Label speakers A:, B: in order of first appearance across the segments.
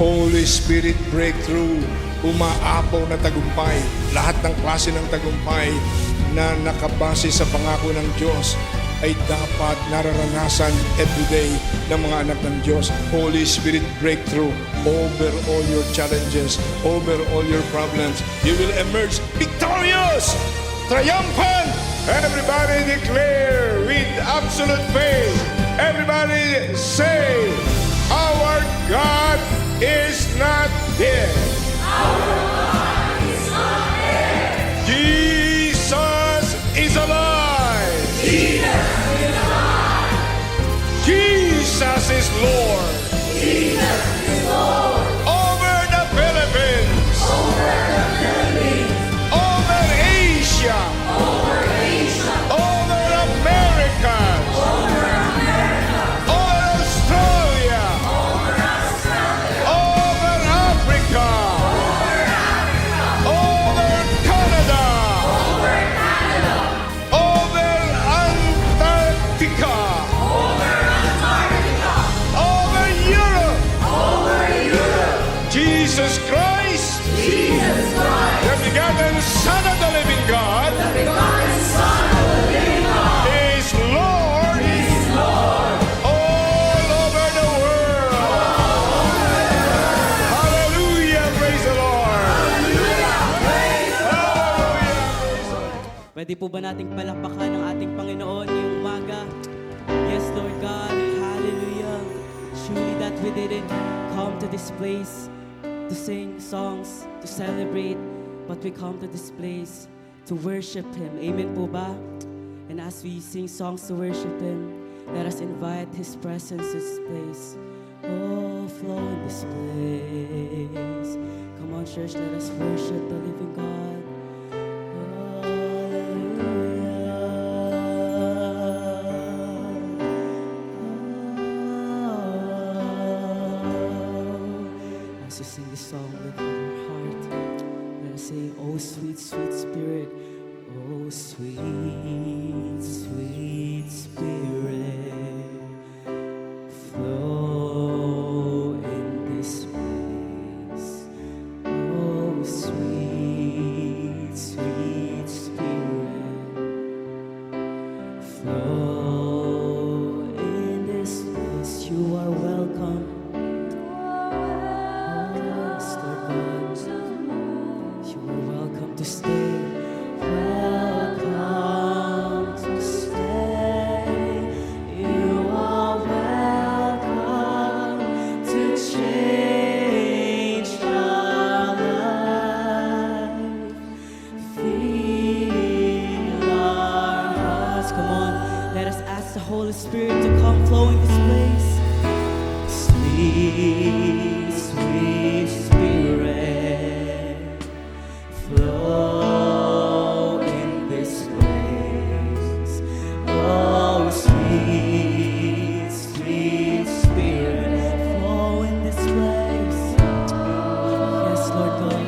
A: Holy Spirit breakthrough, umaapaw na tagumpay. Lahat ng klase ng tagumpay na nakabase sa pangako ng Diyos ay dapat nararanasan everyday ng mga anak ng Diyos. Holy Spirit breakthrough over all your challenges, over all your problems. You will emerge victorious, triumphant. Everybody declare with absolute faith. Everybody say, our God is not dead. Jesus is alive. Jesus is Lord. Over the Philippines. Over Asia. Over America. Over Australia. Over Africa. Over Canada. Over Antarctica. Over Europe. Jesus Christ, the begotten Son of the living God, is Lord all over the world. Hallelujah, praise the Lord.
B: Pwede po ba nating palakpakan ang ating Panginoon ngayong umaga? Yes, Lord God, hallelujah. Surely that we didn't come to this place to sing songs, to celebrate, but we come to this place to worship Him. Amen po ba? And as we sing songs to worship Him, let us invite His presence in this place. Oh, flow in this place. Come on, church, let us worship the living God. As you sing this song with your heart, let us say, oh sweet, sweet Spirit, oh sweet, sweet Spirit, flow in this place. Oh sweet, sweet Spirit, flow in this place. You are welcome. Yes, Lord God, you are welcome to stay. Welcome to stay. You are welcome to change our life. Feel our hearts. Come on, let us ask the Holy Spirit to come flow in this place. Sweet, sweet Spirit, flow in this place. Oh, sweet, sweet Spirit, flow in this place. Yes, Lord God,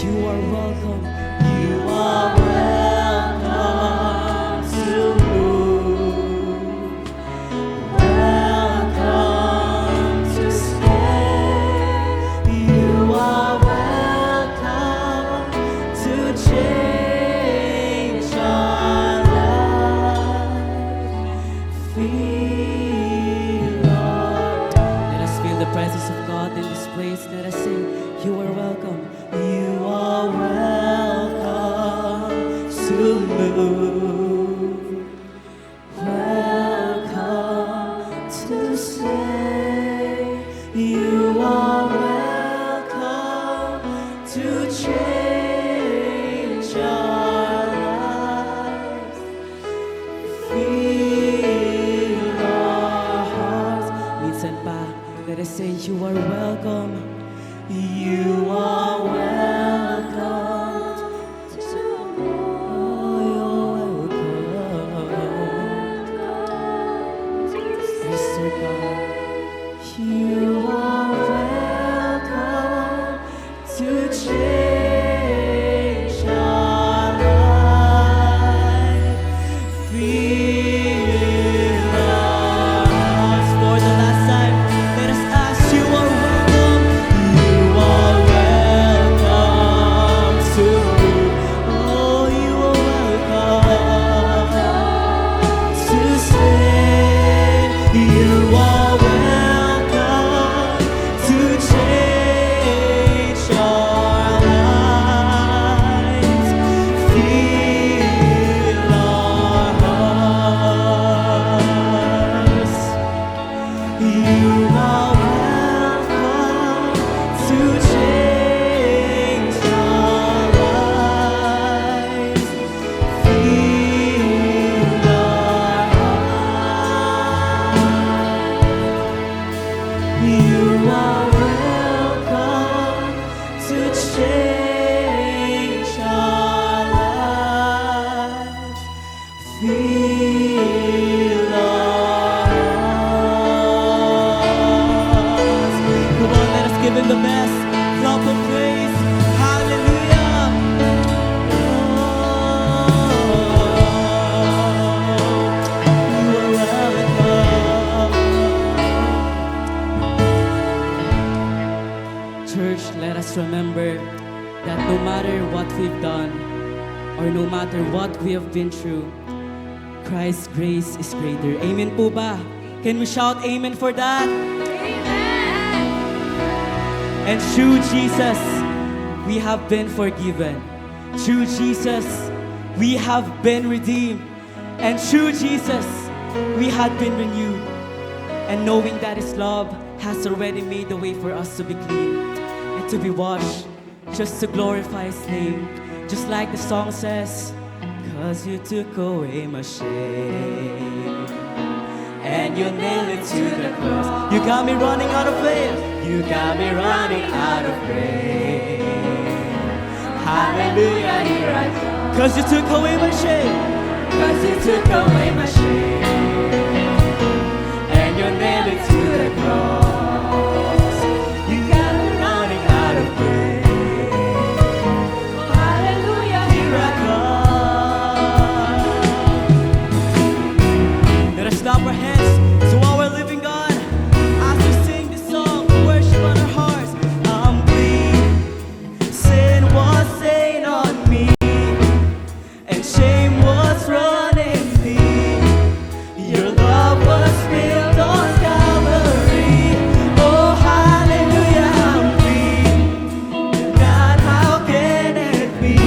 B: you are welcome. You are welcome to move. Welcome to stay. You are welcome to change our life. Feel our. Let us feel the presence of God in this place. Let us sing. You are welcome. You are welcome to move. Welcome to stay. You are welcome to change our lives. Feel our hearts. Minsan pa, let us say, you are welcome. You are welcome to move. You're welcome. Yes, Lord God. You are welcome to change our fill our hearts. You are welcome to change our lives. Fill our hearts. You are welcome to change our lives. Fill our hearts. Come on, let us give him the best clap of praise. Hallelujah. You are welcome. Church, let us remember that no matter what we've done or no matter what we have been through, Christ's grace is greater. Amen po ba? Can we shout amen for that? And through Jesus, we have been forgiven. Through Jesus, we have been redeemed. And through Jesus, we have been renewed. And knowing that His love has already made the way for us to be clean and to be washed, just to glorify His name. Just like the song says, 'cause you took away my shame and you nailed it to the cross. You got me running out of faith. You got me running out of faith. Hallelujah, here I come. 'Cause you took away my shame. 'Cause you took away my shame and you nailed it to the cross. You got me running out of faith. Hallelujah, here I come. Let us clap our hands to our living God as we sing this song, worship on our hearts. I'm clean, sin was stained on me, and shame was running deep. Your love was spilled on Calvary. Oh, hallelujah, I'm clean. God, how can it be?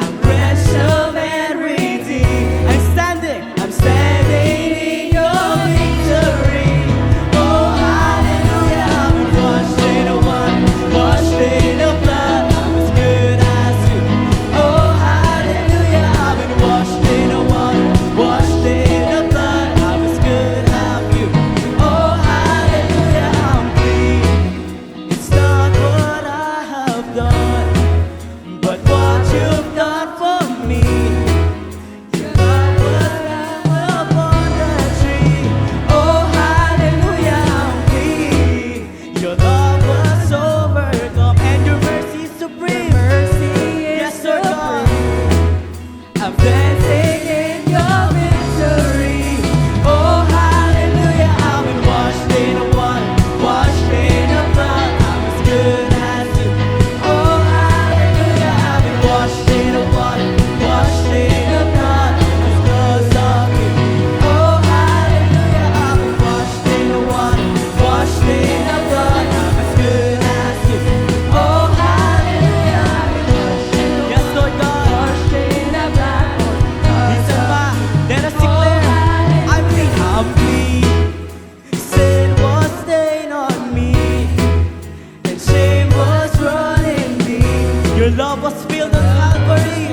B: I'm ransomed and redeemed. I'm standing in your victory. Oh, hallelujah, I'm washed in the water, washed in the blood. I'm as good as you. Oh, hallelujah, I've been washed in the water, washed in the blood. I'm as good as you. Oh, hallelujah, I'm clean. It's not what I have done, but what you've done for me. Your love was hung upon the tree. Oh, hallelujah, I'm clean. Your love was overcome, and your mercy is supreme. Yes, Lord God. I'm dancing in your victory. Oh, hallelujah, I've been washed in the water, washed in the blood. I'm as good as you. Oh, hallelujah, I've been washed in the water, washed in the blood. It's 'cause of you. Oh, hallelujah, I've been washed in the water, washed in the blood. I'm as good as you. Oh, hallelujah, I've been washed in the water. Yes, Lord God. Washed in the blood. Listen pa, let us declare, I'm clean, I'm clean. Sin was stained on me, and shame was running deep. Your love was spilled on Calvary.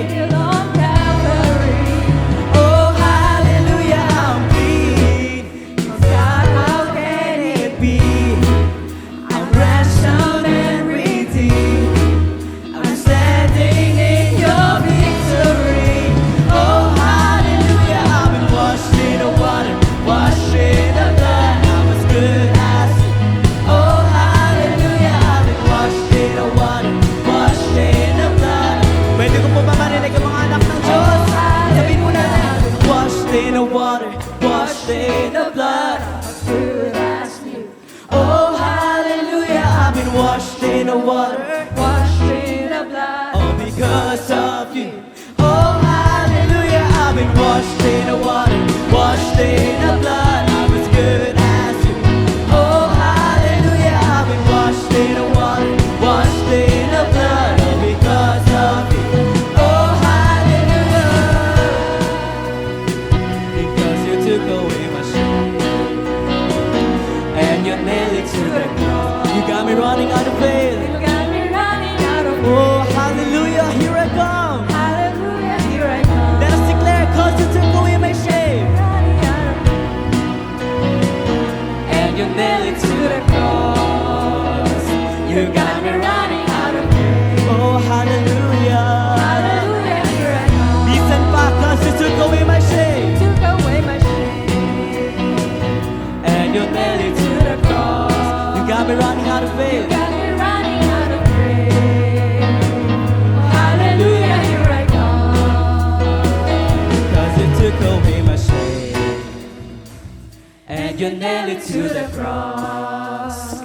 B: Oh, hallelujah, I'm clean. God, how can it be? I'm ransomed and redeemed. I'm standing in your victory. Oh, hallelujah, I've been washed in the water, washed in the blood. I'm as good as you. Oh, hallelujah, I've been washed in the water, washed in the blood. Pwede ko po ba marinig ang mga anak ng Diyos? Sabihin mo na, washed in the water, washed in the blood. Oh, hallelujah, I've been washed in the water, washed in the blood. All because of you. Oh, hallelujah, I've been washed in the water, washed in the blood. I'm as good as you. Oh, hallelujah, I've been washed in the water, washed in the blood. All because of you. Oh, you nailed it to the cross.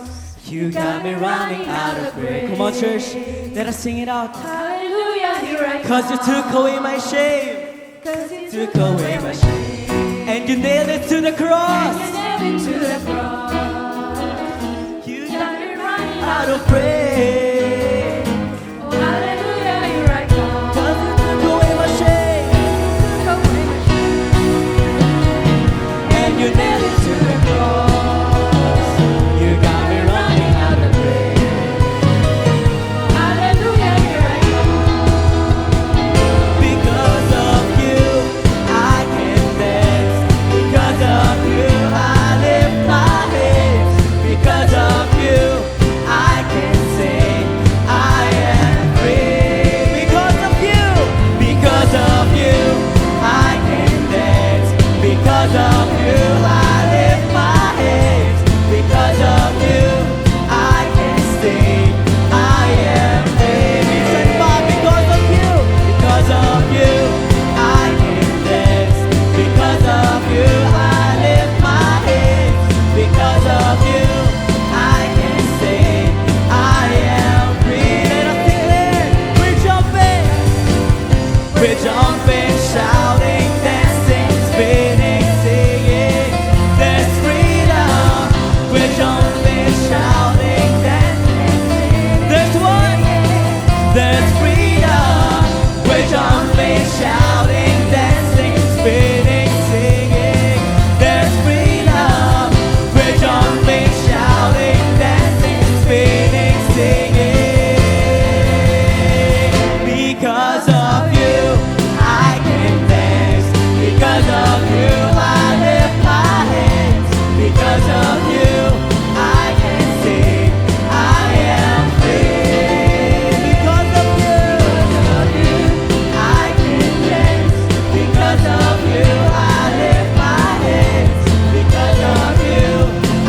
B: You got me running out of breath. Come on, church, let us sing it out.
C: Hallelujah, here I come.
B: 'Cause you took away my shame,
C: 'Cause you
B: took away my shame, and you nailed it to the cross.
C: You nailed it to the cross.
B: You
C: Got me running
B: out of praise.
C: Oh, hallelujah, here I come.
B: 'Cause you took away my shame,
C: Took away my shame.
B: and you nailed it to the cross. You got me running out of praise.
C: Hallelujah, here I come.
B: Because of you, I can dance. Because of you, I lift my hands. Because of you, I can sing. I am free. Because of you, I can dance. Because of you, I lift my hands. Because of you, I can sing. I am free. Listen, Bob, because of you, I can dance. Because of you, I lift my hands. Because of you, I can sing. I am free. Let us declare, we're jumping, shouting, dancing, spinning, singing. There's freedom. We're jumping, shouting, dancing, singing. There's what? There's freedom. We're jumping, shouting, dancing, spinning, singing. There's freedom. We're jumping, shouting, dancing, spinning, singing. Because of you, I can dance. Because of you, I lift my hands. Because of you, I can sing. I am free. Because of you, I can dance. Because of you, I lift my hands. Because of you,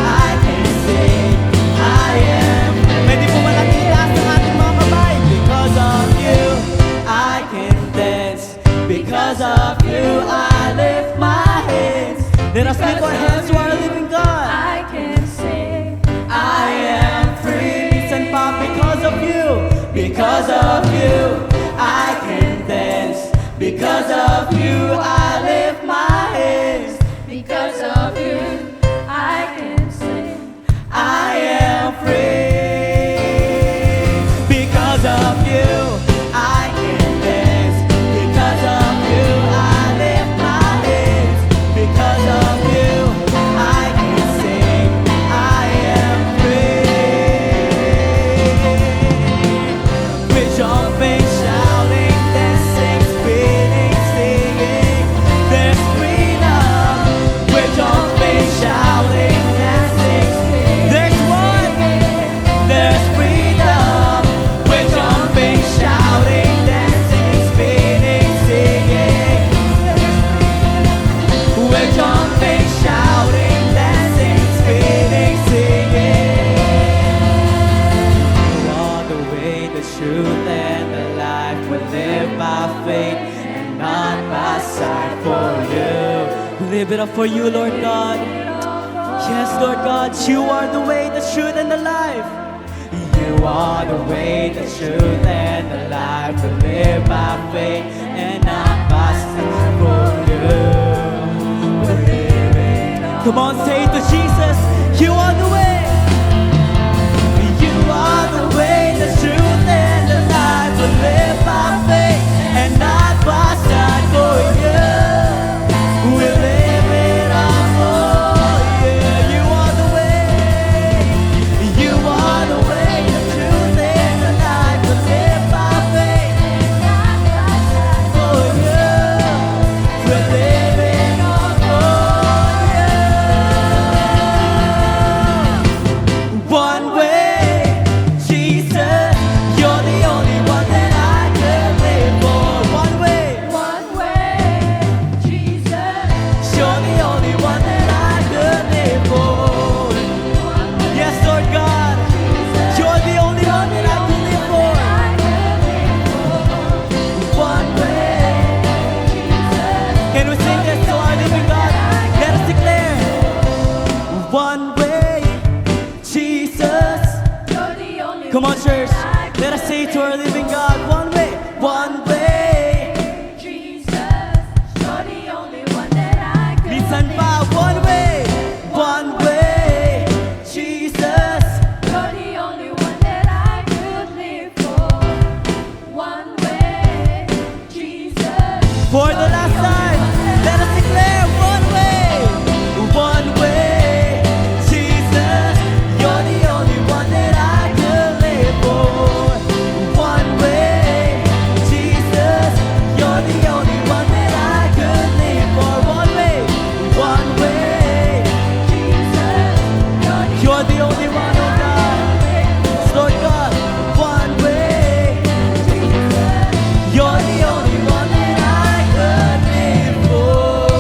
B: I can sing. I am free. Pwede po malakita sa ating mga kamay. Because of you, I can dance. Because of you, I lift my hands. Let us lift our hands to our living God.
C: I can sing.
B: I am free. Listen, Pop, because of you, I can dance. Because of you, I lift my hands.
C: Because of you, I can sing.
B: I am free. Because of you, I can dance. Because of you, I lift my hands. Because of you, I can sing. I am free. We're jumping, shouting, dancing, spinning, singing. There's freedom. We're jumping, shouting, dancing, spinning. There's what? There's freedom. We're jumping, shouting, dancing, spinning, singing. We're jumping, shouting, dancing, spinning, singing. You are the way, the truth, and the life. We live by faith and not by sight. For you, we live it up for you, Lord God. Yes, Lord God, you are the way, the truth, and the life. You are the way, the truth, and the life. We live by faith and not by sight. For you, we live it up. Come on, say it to Jesus. You are the way. You are the way, the truth, and the life. We live by faith and not by sight. For you, we live it up. For you, you are the way. You are the way, the truth, and the life. We live by faith and not by sight. For For the last time, let us declare one way. One way. Jesus, you're the only one that I could live for. One way. Jesus, you're the only one that I could live for. One way. One way. You're the only one, oh God. Lord God, one way. You're the only one that I could live for.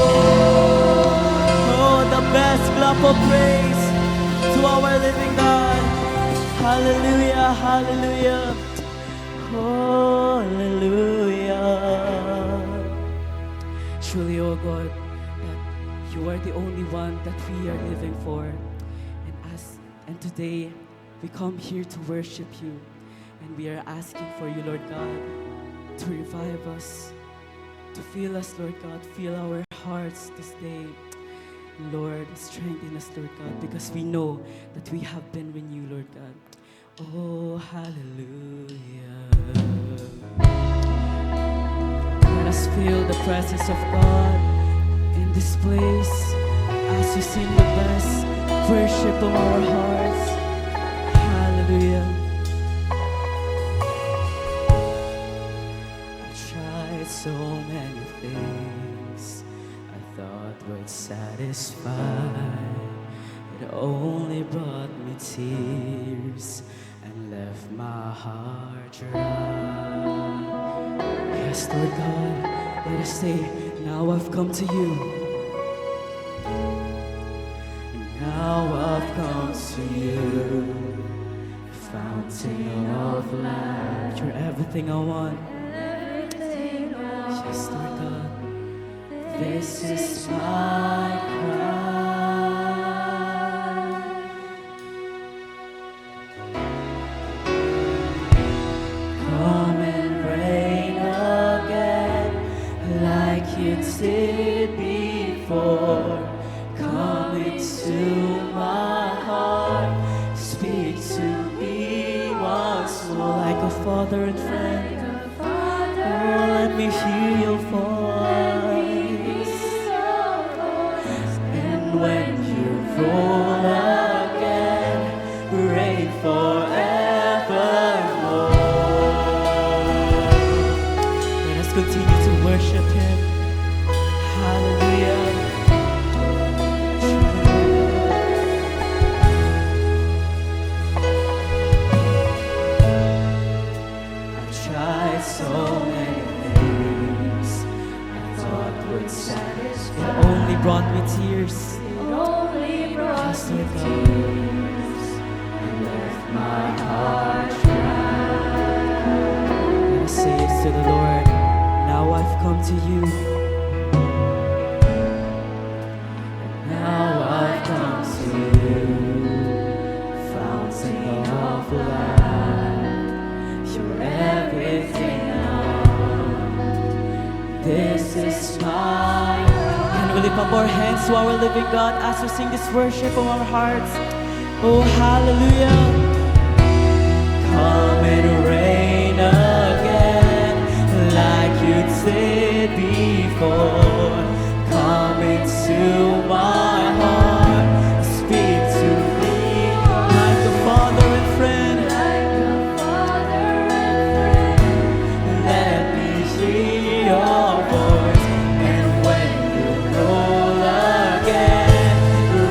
B: Oh, the best clap of praise to our living God. Hallelujah, hallelujah, hallelujah. Truly, oh God, that you are the only one that we are living for. And today, we come here to worship you, and we are asking for you, Lord God, to revive us, to fill us, Lord God, fill our hearts this day. Lord, strengthen us, Lord God, because we know that we have been renewed, Lord God. Oh, hallelujah. Let us feel the presence of God in this place as we sing the best worship of our hearts. Hallelujah. I tried so many things I thought would satisfy. It only brought me tears and left my heart dry. Yes, Lord God, let us say, now I've come to you. Now I've come to you, fountain of life. You're everything I want. Yes, Lord God. This is my cry. Come and reign again like you did before. Come into my heart, speak to me once more, like a father and friend. Oh, let me hear your voice. And when you roll again, reign forevermore. Let us continue to worship Him. Hallelujah. So many things I thought would satisfy. It only brought me tears.
C: It only brought
B: Yes,
C: me
B: Lord God.
C: tears and left my heart dry.
B: Let us say it to the Lord. Now I've come to you. Now I've come to you, fountain of life. You're everything. This is my. Can we lift up our hands to our living God as we sing this worship from our hearts? Oh, hallelujah. Come and reign again like you did before. Come into my heart, speak to me like a father and friend. Let me hear your voice, and when you roll again,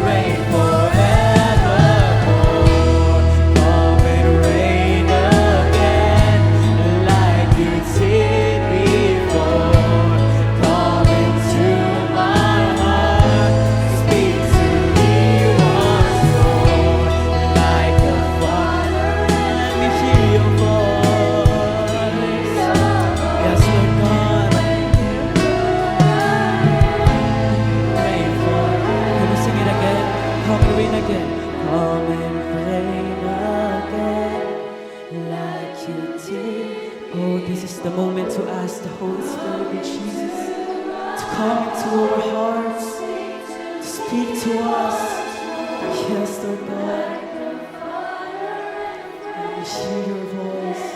B: reign forevermore. Come and reign again, like you did before. Come into my heart, speak to me once more, like a father. Let me hear your voice. Yes, Lord God. Reign for. Can we sing it again? Come and reign again. Come and reign again, like you did. Oh, this is the moment to ask the Holy Spirit and Jesus to come into our hearts, to speak to us. Yes, Lord God. Let me hear your voice.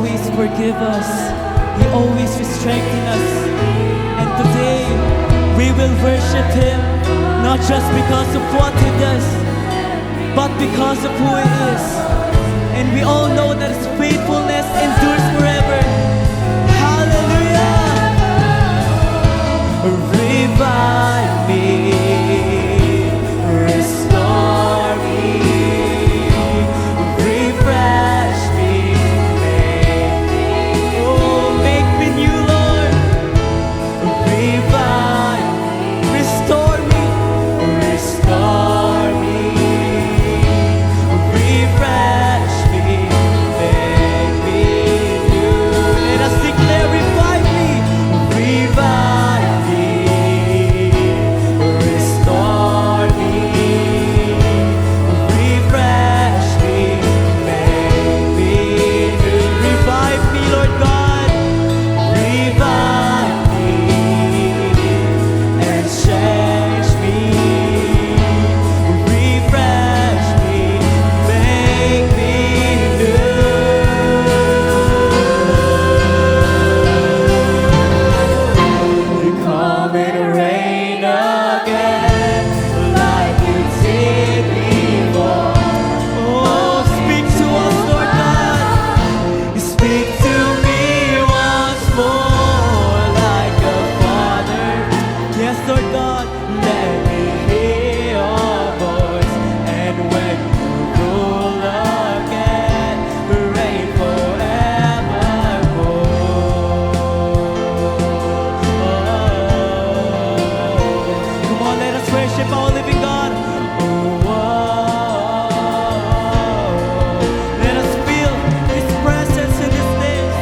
B: always forgive us. He always will strengthen us. And today, we will worship Him, not just because of what He does, but because of who He is. And we all know that His faithfulness endures forever. Hallelujah! Revive me, restore me, refresh me, make me new, Lord. Revive, restore me, refresh me, make me new. Let us declare, revive me, revive me, restore me, refresh me, make me new. Revive me, Lord God, revive me and change me, refresh me, make me new. Come and reign again like you did before. Oh, speak to us, Lord God. Speak to me once more like a father. Yes, Lord God, let me hear your voice. And when you rule again, reign forevermore. Come on, let us worship our living God. Let us feel His presence in this place.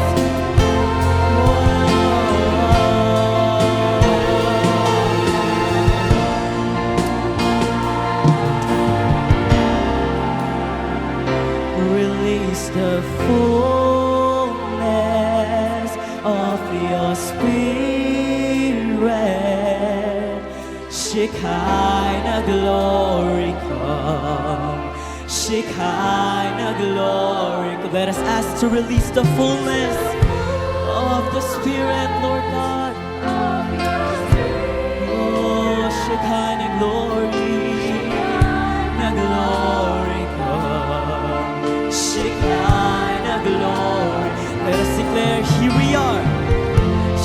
B: Release the fullness of your spirit. Shekinah glory come. Shekinah glory come. Let us ask to release the fullness of the Spirit, Lord God. Oh, Shekinah glory, na glory come. Shekinah glory. Let us declare, here we are.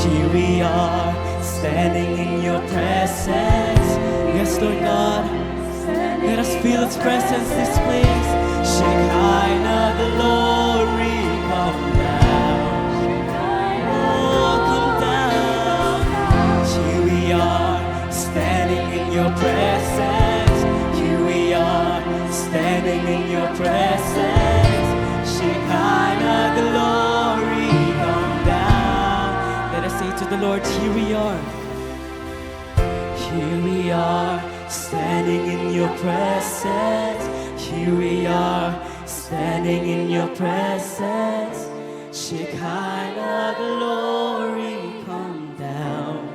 B: Here we are, standing in your presence. Yes, Lord God. Let us feel His presence this place. Shekinah glory, come down. Oh, come down. Here we are, standing in your presence. Here we are, standing in your presence. Shekinah glory, come down. Let us say to the Lord, here we are. Here we are, standing in your presence. Here we are, standing in your presence. Shekinah glory, come down.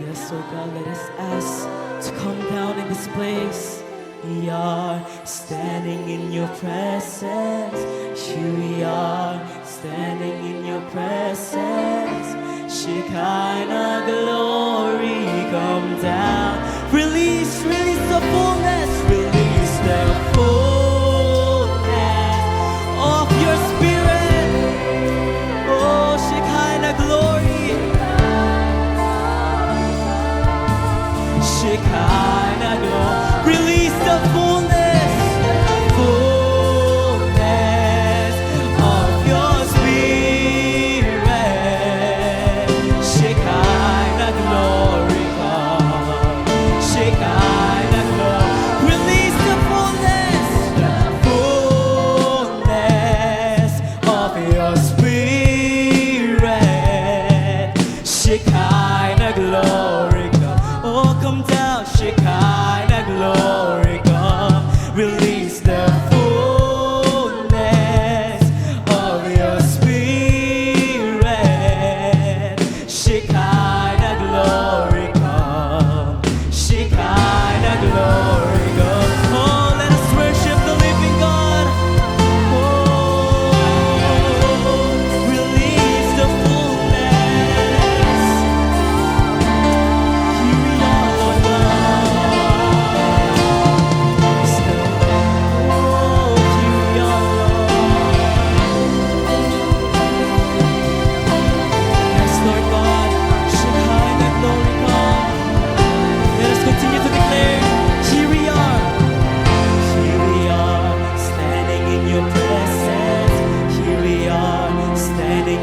B: Yes, oh God, let us ask to come down in this place. We are standing in your presence. Here we are, standing in your presence. Shekinah glory, come down. Release the fullness, release the fullness of your spirit. Oh, Shekinah glory, Shekinah glory. Release the fullness of your spirit. Shekinah glory come.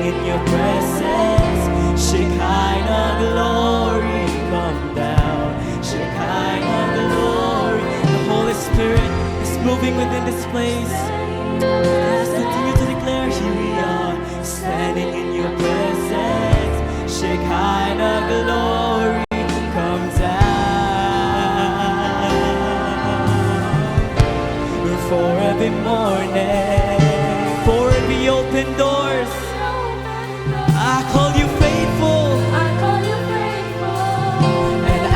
B: in your presence. Shekinah glory, come down. Shekinah glory. The Holy Spirit is moving within this place. Let's continue to declare, here we are, standing in your presence. Shekinah glory, come down. For every morning, for every open doors, I call you faithful, and I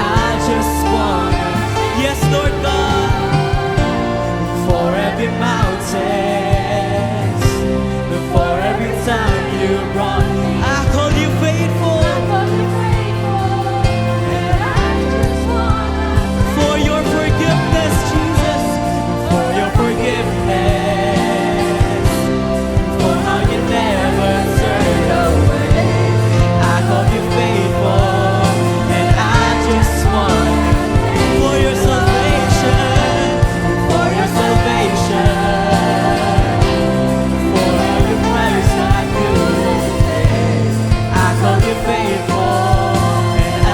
B: just wanna, yes, Lord God, for every mountain, for every time you brought, I call you faithful, for your forgiveness, Jesus, for your forgiveness, for how you never turned away. I call you faithful, and I just want for your salvation, for your salvation, for all your price I do. I call you faithful, and I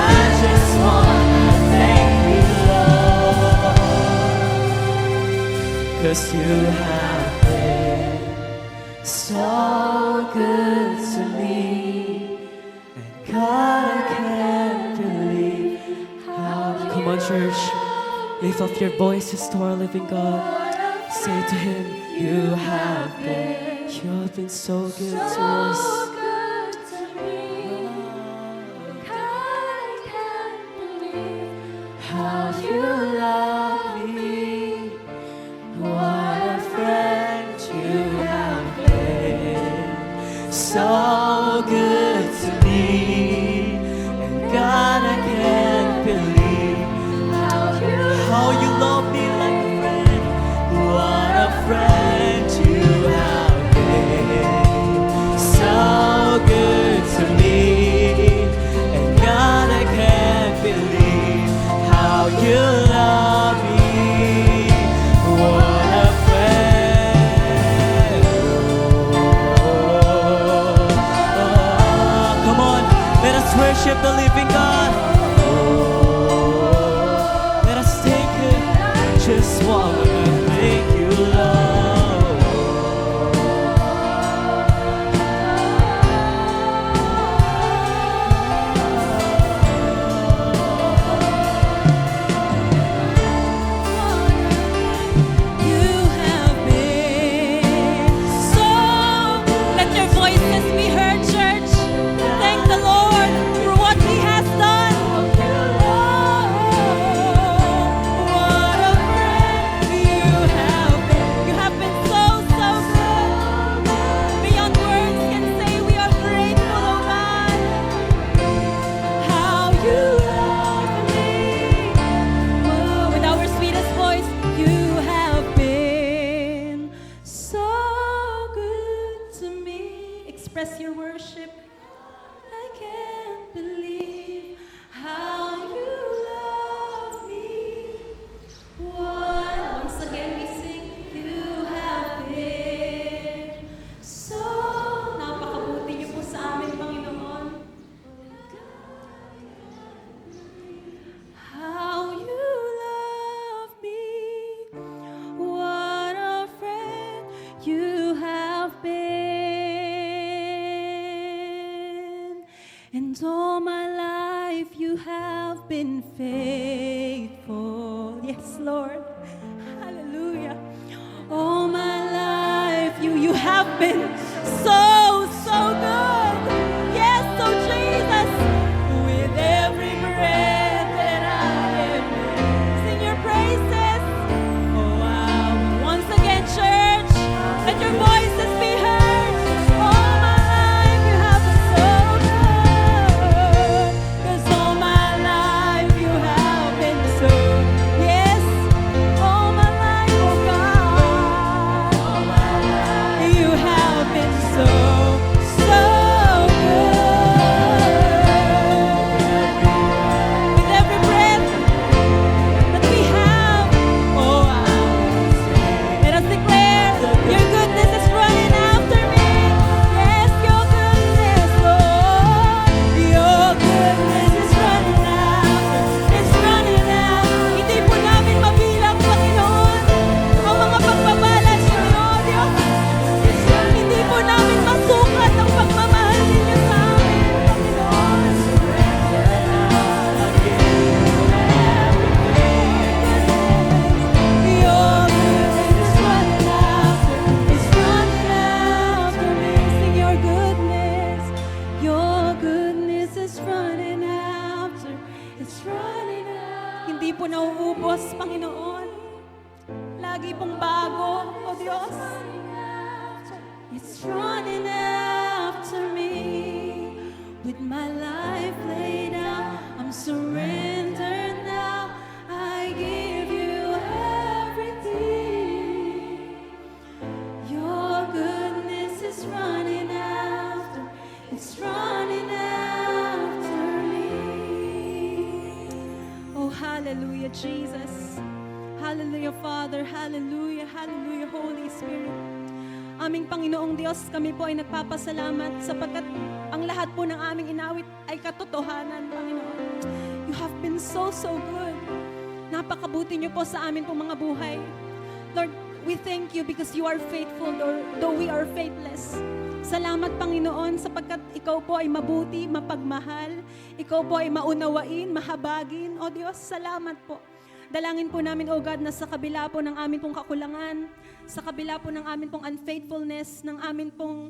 B: just want to thank you, Lord, 'cause you have been so good to me. And God, I can't believe how. Come on, church, lift up your voices to our living God. Say to Him, you have been so good to us. How you love me, what a friend you have been. So good to me, and God, I can't believe how you love me like a friend. What a friend you have been. So good to me, and God, I can't believe how you love me. What a friend. Come on, let us worship the living God. Let us thank Him. Just wanna thank you, Lord. You have been so. Let your voices be heard, church. Thank the Lord for what He has done. What a friend you have been. You have been so, so good. Beyond words can say we are grateful, oh God. How you love me. With our sweetest voice, you have been so good to me. Express your worship. I can't believe how you love me. Once again we sing, you have been so. Napakabuti niyo po sa amin, Panginoon. How you love me, what a friend you have been. And all my life you have been faithful. Yes, Lord. Hallelujah. All my life you have been so, so good. Yes, so Jesus, with every breath that I am, sing your praises. Oh, wow. Once again, church, let your voices be heard. All my life you have been so good. 'Cause all my life you have been so. Yes, all my life, oh God. All my life you have been
D: Panginoon. Lagi pong bago, O Diyos. It's running after me. With my life laid out, I'm surrendered now. I give you everything. Your goodness is running after, it's running after me. Oh, hallelujah, Jesus. Hallelujah, Father. Hallelujah, hallelujah, Holy Spirit. Aming Panginoong Diyos, kami po ay nagpapasalamat sapagkat ang lahat po ng aming inawit ay katotohanan, Panginoon. You have been so good. Napakabuti niyo po sa amin pong mga buhay. Lord, we thank you because you are faithful though we are faithless. Salamat, Panginoon, sapagkat ikaw po ay mabuti, mapagmahal. Ikaw po ay maunawain, mahabagin. O Diyos, salamat po. Dalangin po namin, O God, na sa kabila po ng amin pong kakulangan, sa kabila po ng amin pong unfaithfulness, ng amin pong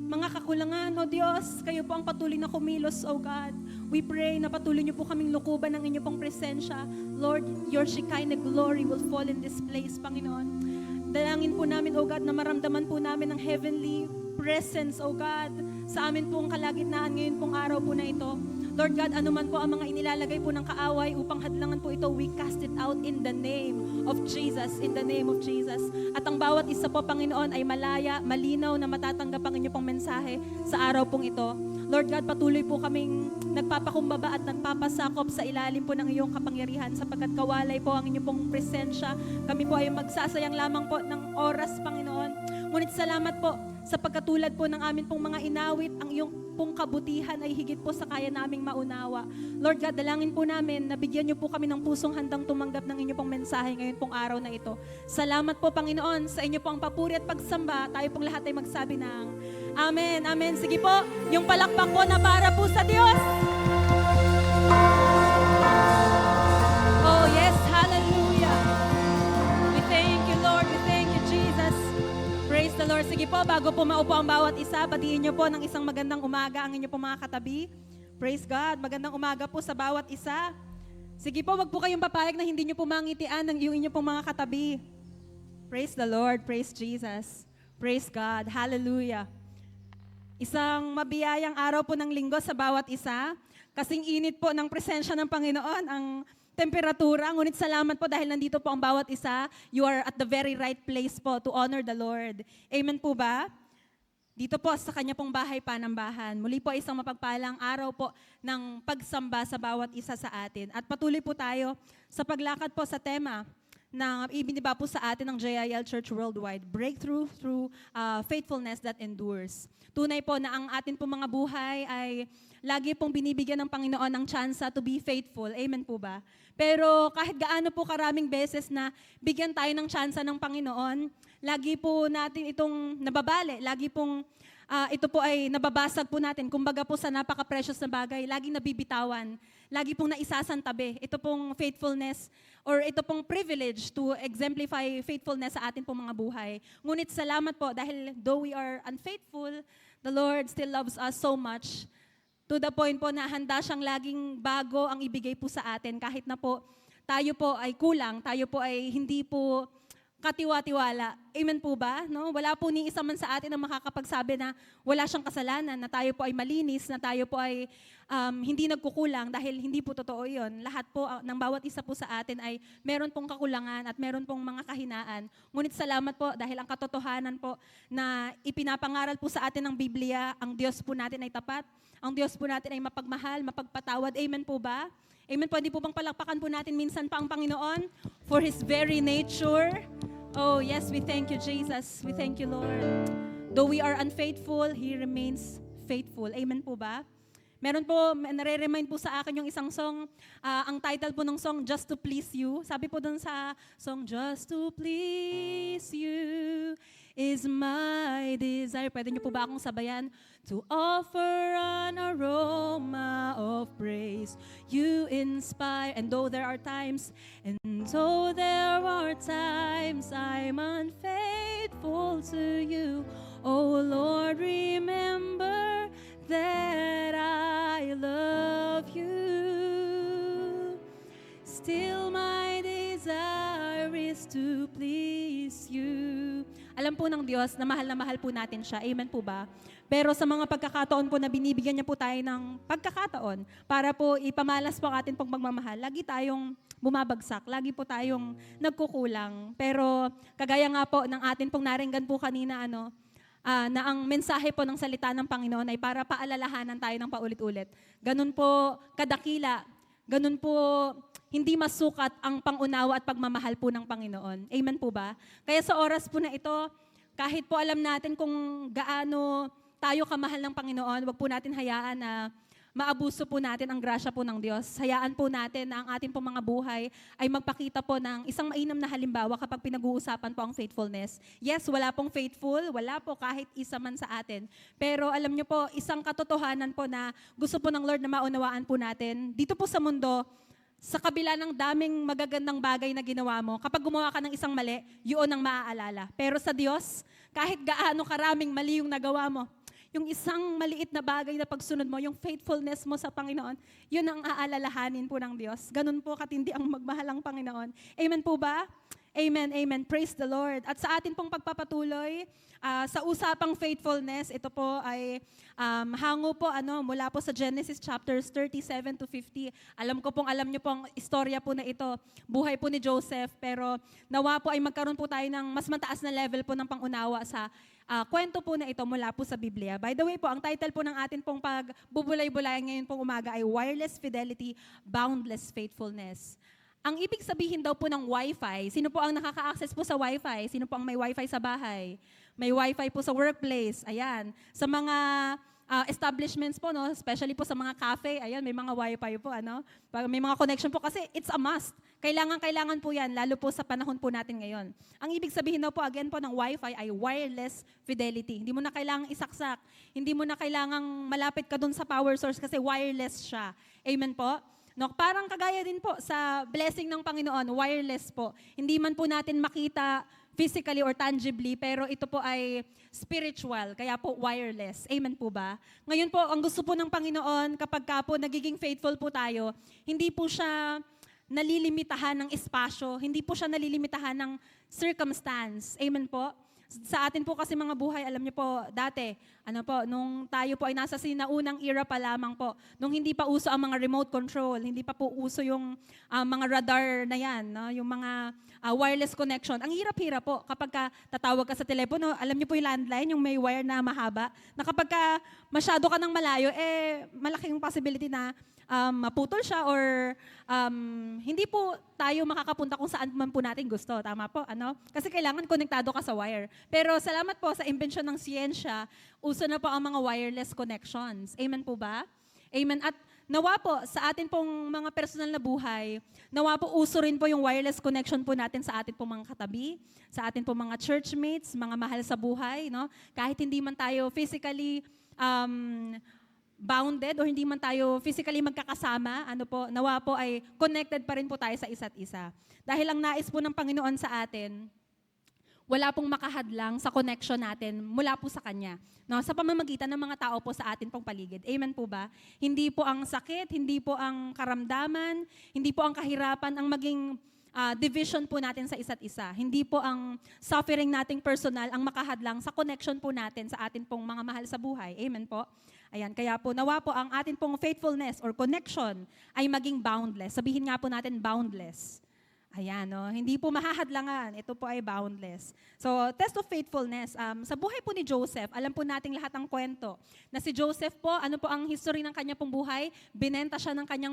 D: mga kakulangan, O Diyos, kayo po ang patuloy na kumilos, O God. We pray na patuloy niyo po kaming lukuban ng inyong pong presensya. Lord, your Shekinah glory will fall in this place, Panginoon. Dalangin po namin, O God, na maramdaman po namin ang heavenly presence, O God, sa amin pong kalagitnaan ngayon pong araw po na ito. Lord God, anuman po ang mga inilalagay po ng kaaway upang hadlangan po ito, we cast it out in the name of Jesus, in the name of Jesus. At ang bawat isa po, Panginoon, ay malaya, malinaw na matatanggap ang inyong pong mensahe sa araw pong ito. Lord God, patuloy po kaming nagpapakumbaba at nagpapasakop sa ilalim po ng iyong kapangyarihan sapagkat kawalay po ang inyong pong presensya. Kami po ay magsasayang lamang po ng oras, Panginoon. Ngunit salamat po sa pagkatulad po ng amin pong mga inawit, ang iyong pong kabutihan ay higit po sa kaya naming maunawa. Lord God, dalangin po namin na bigyan niyo po kami ng pusong handang tumanggap ng inyong pong mensahe ngayon pong araw na ito. Salamat po, Panginoon, sa inyo pong papuri at pagsamba. Tayo pong lahat ay magsabi ng Amen, Amen. Sige po, yung palakpak po na para po sa Diyos. Oh yes, hallelujah. We thank you, Lord. We thank you, Jesus. Praise the Lord. Sige po, bago po maupo ang bawat isa, batiin niyo po ng isang magandang umaga ang inyong pong mga katabi. Praise God. Magandang umaga po sa bawat isa. Sige po, wag po kayong papayag na hindi niyo po mangitian ng inyong pong mga katabi. Praise the Lord. Praise Jesus. Praise God. Hallelujah. Isang mabiyayang araw po ng linggo sa bawat isa. Kasing init po ng presensya ng Panginoon ang temperatura. Ngunit salamat po dahil nandito po ang bawat isa. You are at the very right place po to honor the Lord. Amen po ba? Dito po sa kanya pong bahay panambahan. Muli po isang mapagpalang araw po ng pagsamba sa bawat isa sa atin. At patuloy po tayo sa paglakad po sa tema na ibiniba po sa atin ng JIL Church Worldwide, Breakthrough through Faithfulness that Endures. Tunay po na ang atin po mga buhay ay lagi pong binibigyan ng Panginoon ng tsansa to be faithful. Amen po ba? Pero kahit gaano po karaming beses na bigyan tayo ng tsansa ng Panginoon, lagi po natin itong nababali, lagi pong ito po ay nababasag po natin. Kumbaga po sa napaka-precious na bagay, laging nabibitawan, lagi pong naisasantabi. Ito pong faithfulness or ito pong privilege to exemplify faithfulness sa atin pong mga buhay. Ngunit salamat po dahil though we are unfaithful, the Lord still loves us so much to the point po na handa siyang laging bago ang ibigay po sa atin kahit na po tayo po ay kulang, tayo po ay hindi po katiwa-tiwala. Amen po ba? No? Wala po ni isa man sa atin ang makakapagsabi na wala siyang kasalanan, na tayo po ay malinis, na tayo po ay hindi nagkukulang dahil hindi po totoo yun. Lahat po ng bawat isa po sa atin ay meron pong kakulangan at meron pong mga kahinaan. Ngunit salamat po dahil ang katotohanan po na ipinapangaral po sa atin ng Biblia, ang Diyos po natin ay tapat, ang Diyos po natin ay mapagmahal, mapagpatawad. Amen po ba? Amen po, hindi po bang palakpakan po natin minsan pa ang Panginoon for His very nature? Oh yes, we thank you, Jesus. We thank you, Lord. Though we are unfaithful, He remains faithful. Amen po ba? Meron po, nare-remind po sa akin yung isang song, ang title po ng song, Just to Please You. Sabi po dun sa song, Just to Please You is my desire. Pwede niyo po ba akong sabayan? To offer an aroma of praise you inspire. And though there are times I'm unfaithful to you, oh Lord, remember that I love you. Still my desire to please you. Alam po ng Diyos na mahal po natin siya. Amen po ba? Pero sa mga pagkakataon po na binibigyan niya po tayo ng pagkakataon para po ipamalas po ang atin pong pagmamahal, lagi tayong bumabagsak, lagi po tayong nagkukulang. Pero kagaya nga po ng atin pong naringgan po kanina, na ang mensahe po ng salita ng Panginoon ay para paalalahanan tayo ng paulit-ulit. Ganun po kadakila, ganun po hindi masukat ang pangunawa at pagmamahal po ng Panginoon. Amen po ba? Kaya sa oras po na ito, kahit po alam natin kung gaano tayo kamahal ng Panginoon, wag po natin hayaan na maabuso po natin ang grasya po ng Diyos. Hayaan po natin na ang ating pong mga buhay ay magpakita po ng isang mainam na halimbawa kapag pinag-uusapan po ang faithfulness. Yes, wala pong faithful, wala po kahit isa man sa atin. Pero alam niyo po, isang katotohanan po na gusto po ng Lord na maunawaan po natin, dito po sa mundo, sa kabila ng daming magagandang bagay na ginawa mo, kapag gumawa ka ng isang mali, yun ang maaalala. Pero sa Diyos, kahit gaano karaming mali yung nagawa mo, yung isang maliit na bagay na pagsunod mo, yung faithfulness mo sa Panginoon, yun ang aalalahanin po ng Diyos. Ganun po katindi ang magmahal ang Panginoon. Amen po ba? Amen, amen. Praise the Lord. At sa atin pong pagpapatuloy, sa usapang faithfulness, ito po ay hango po mula po sa Genesis chapters 37 to 50. Alam niyo po ang istorya po na ito. Buhay po ni Joseph, pero nawa po ay magkaroon po tayo ng mas mataas na level po ng pangunawa sa kwento po na ito mula po sa Biblia. By the way po, ang title po ng atin pong pagbubulay-bulay ngayon pong umaga ay Wireless Fidelity, Boundless Faithfulness. Ang ibig sabihin daw po ng Wi-Fi, sino po ang nakaka-access po sa Wi-Fi? Sino po ang may Wi-Fi sa bahay? May Wi-Fi po sa workplace, ayan. Sa mga establishments po, especially po sa mga cafe, ayan, may mga Wi-Fi po, may mga connection po kasi it's a must. Kailangan po yan, lalo po sa panahon po natin ngayon. Ang ibig sabihin daw po, again po, ng Wi-Fi ay wireless fidelity. Hindi mo na kailangang isaksak. Hindi mo na kailangang malapit ka dun sa power source kasi wireless siya. Amen po? Parang kagaya din po sa blessing ng Panginoon, wireless po. Hindi man po natin makita physically or tangibly, pero ito po ay spiritual, kaya po wireless. Amen po ba? Ngayon po, ang gusto po ng Panginoon, kapag ka po nagiging faithful po tayo, hindi po siya nalilimitahan ng espasyo, hindi po siya nalilimitahan ng circumstance. Amen po? Sa atin po kasi mga buhay, alam niyo po, dati, nung tayo po ay nasa sinaunang era pa lamang po, nung hindi pa uso ang mga remote control, hindi pa po uso yung mga radar na yan, yung mga wireless connection. Ang hirap-hirap po kapag tatawag ka sa telepono, alam niyo po yung landline, yung may wire na mahaba, na kapag masyado ka ng malayo, malaking possibility na maputol siya or hindi po tayo makakapunta kung saan man po natin gusto. Tama po, Kasi kailangan konektado ka sa wire. Pero salamat po sa imbensyon ng siyensya, uso na po ang mga wireless connections. Amen po ba? Amen. At nawa po sa atin pong mga personal na buhay, nawa po uso rin po yung wireless connection po natin sa atin pong mga katabi, sa atin pong mga churchmates, mga mahal sa buhay, Kahit hindi man tayo physically bounded o hindi man tayo physically magkakasama, nawa po ay connected pa rin po tayo sa isa't isa. Dahil ang nais po ng Panginoon sa atin, wala pong makahadlang sa connection natin mula po sa Kanya. Sa pamamagitan ng mga tao po sa atin pong paligid. Amen po ba? Hindi po ang sakit, hindi po ang karamdaman, hindi po ang kahirapan ang maging division po natin sa isa't isa. Hindi po ang suffering nating personal ang makahadlang sa connection po natin sa atin pong mga mahal sa buhay. Amen po? Ayan, kaya po nawa po ang atin pong faithfulness or connection ay maging boundless. Sabihin nga po natin boundless. Ayan, hindi po mahahadlangan. Ito po ay boundless. So, test of faithfulness. Sa buhay po ni Joseph, alam po nating lahat ng kwento. Na si Joseph po, ano po ang history ng kanya pong buhay? Binenta siya ng kanya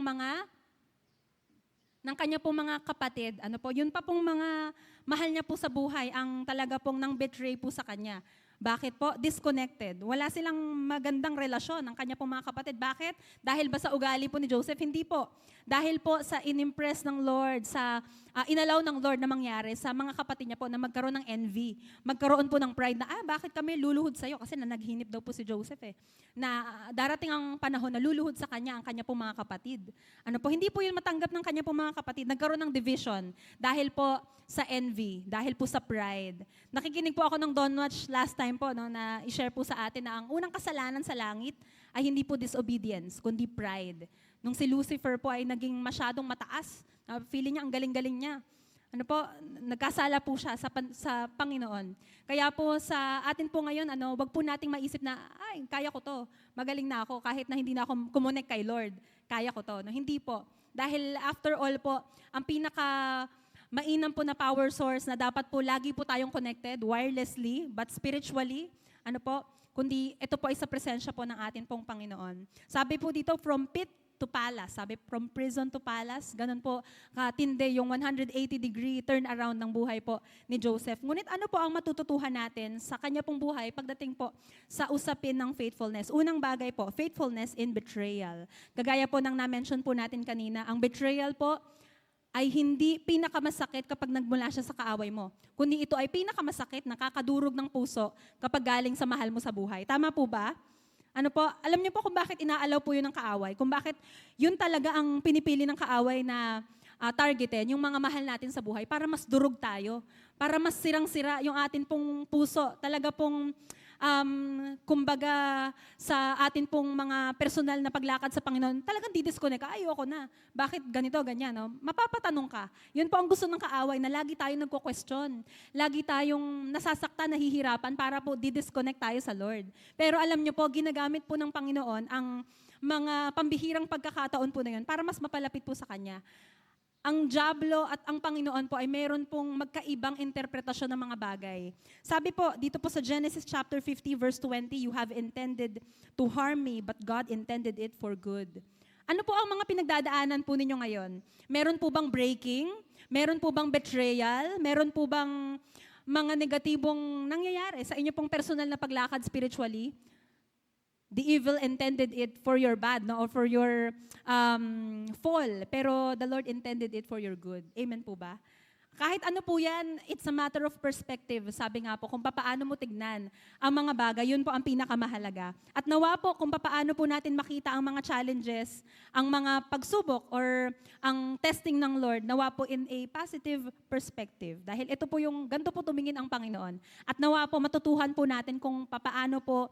D: pong mga kapatid. Yun pa pong mga mahal niya po sa buhay ang talaga pong nang betray po sa kanya. Bakit po? Disconnected. Wala silang magandang relasyon ng kanya pong mga kapatid. Bakit? Dahil ba sa ugali po ni Joseph? Hindi po. Dahil po sa inimpress ng Lord, sa inalaw ng Lord na mangyari sa mga kapatid niya po na magkaroon ng envy. Magkaroon po ng pride na, bakit kami luluhod sa'yo? Kasi naghinip daw po si Joseph na darating ang panahon na luluhod sa kanya ang kanya pong mga kapatid. Hindi po yun matanggap ng kanya pong mga kapatid. Nagkaroon ng division dahil po sa envy, dahil po sa pride. Nakikinig po ako ng Don Watch last time po, na i-share po sa atin na ang unang kasalanan sa langit ay hindi po disobedience, kundi pride. Nung si Lucifer po ay naging masyadong mataas, feeling niya ang galing-galing niya. ano po, nagkasala po siya sa Panginoon. Kaya po sa atin po ngayon, wag po nating maisip na, ay, kaya ko to, magaling na ako kahit na hindi na ako kumonek kay Lord. Kaya ko to. No, hindi po. Dahil after all po, ang pinaka mainam po na power source na dapat po lagi po tayong connected wirelessly but spiritually, kundi ito po ay sa presensya po ng atin pong Panginoon. Sabi po dito, from pit to palace. Sabi, from prison to palace. Ganun po katindi yung 180-degree turnaround ng buhay po ni Joseph. Ngunit ano po ang matututuhan natin sa kanya pong buhay pagdating po sa usapin ng faithfulness? Unang bagay po, faithfulness in betrayal. Kagaya po ng na-mention po natin kanina, ang betrayal po ay hindi pinakamasakit kapag nagmula siya sa kaaway mo. Kundi ito ay pinakamasakit, nakakadurog ng puso kapag galing sa mahal mo sa buhay. Tama po ba? Alam niyo po kung bakit inaalaw po yun ng kaaway? Kung bakit yun talaga ang pinipili ng kaaway na targetin, yung mga mahal natin sa buhay, para mas durog tayo, para mas sirang-sira yung atin pong puso. Talaga pong, kumbaga, sa atin pong mga personal na paglakad sa Panginoon, talagang didisconnect ka, ayoko na. Bakit ganito, ganyan? No? Mapapatanong ka. Yun po ang gusto ng kaaway, na lagi tayong nagko-question. Lagi tayong nasasaktan, nahihirapan para po didisconnect tayo sa Lord. Pero alam nyo po, ginagamit po ng Panginoon ang mga pambihirang pagkakataon po na yun para mas mapalapit po sa Kanya. Ang diablo at ang Panginoon po ay meron pong magkaibang interpretasyon ng mga bagay. Sabi po, dito po sa Genesis chapter 50 verse 20, you have intended to harm me, but God intended it for good. Ano po ang mga pinagdadaanan po ninyo ngayon? Meron po bang breaking? Meron po bang betrayal? Meron po bang mga negatibong nangyayari sa inyo pong personal na paglakad spiritually? The evil intended it for your bad, no? Or for your fall. Pero the Lord intended it for your good. Amen po ba? Kahit ano po yan, it's a matter of perspective. Sabi nga po, kung papaano mo tignan ang mga bagay, yun po ang pinakamahalaga. At nawa po, kung papaano po natin makita ang mga challenges, ang mga pagsubok, or ang testing ng Lord, nawa po in a positive perspective. Dahil ito po yung, ganito po tumingin ang Panginoon. At nawa po, matutuhan po natin kung papaano po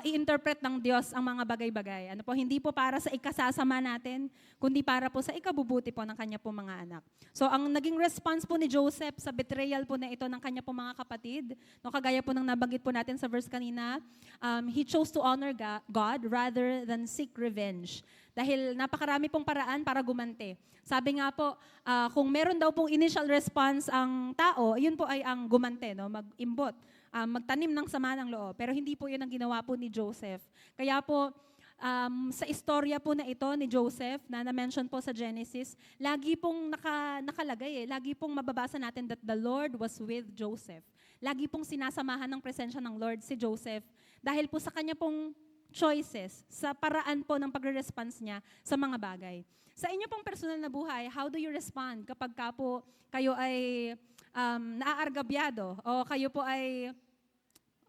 D: i-interpret ng Diyos ang mga bagay-bagay. Hindi po para sa ikasasama natin, kundi para po sa ikabubuti po ng kanya po mga anak. So, ang naging response po ni Joseph sa betrayal po na ito ng kanya po mga kapatid, kagaya po ng nabanggit po natin sa verse kanina, he chose to honor God rather than seek revenge. Dahil napakarami pong paraan para gumante. Sabi nga po, kung meron daw pong initial response ang tao, yun po ay ang gumante, mag-imbot. Magtanim ng sama ng loob. Pero hindi po yun ang ginawa po ni Joseph. Kaya po, sa istorya po na ito ni Joseph, na na-mention po sa Genesis, lagi pong nakalagay lagi pong mababasa natin that the Lord was with Joseph. Lagi pong sinasamahan ng presensya ng Lord si Joseph dahil po sa kanya pong choices, sa paraan po ng pagre-response niya sa mga bagay. Sa inyo pong personal na buhay, how do you respond kapag ka po kayo ay naaargabyado o kayo po ay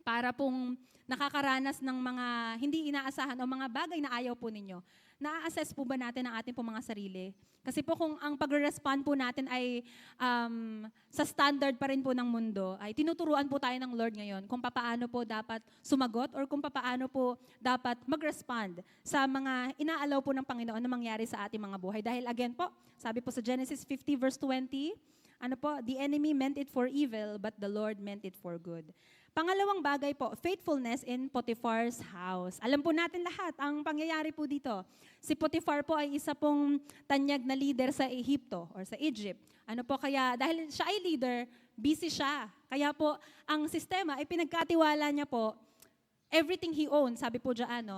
D: para pong nakakaranas ng mga hindi inaasahan o mga bagay na ayaw po ninyo? Na-assess po ba natin ang ating po mga sarili? Kasi po kung ang pag-respond po natin ay sa standard pa rin po ng mundo, ay tinuturuan po tayo ng Lord ngayon kung papaano po dapat sumagot or kung papaano po dapat mag-respond sa mga inaalaw po ng Panginoon na mangyari sa ating mga buhay. Dahil again po, sabi po sa Genesis 50 verse 20, the enemy meant it for evil, but the Lord meant it for good. Pangalawang bagay po, faithfulness in Potiphar's house. Alam po natin lahat ang pangyayari po dito. Si Potiphar po ay isa pong tanyag na leader sa Ehipto or sa Egypt. Kaya dahil siya ay leader, busy siya. Kaya po, ang sistema ay pinagkatiwala niya po everything he owns, sabi po dyan,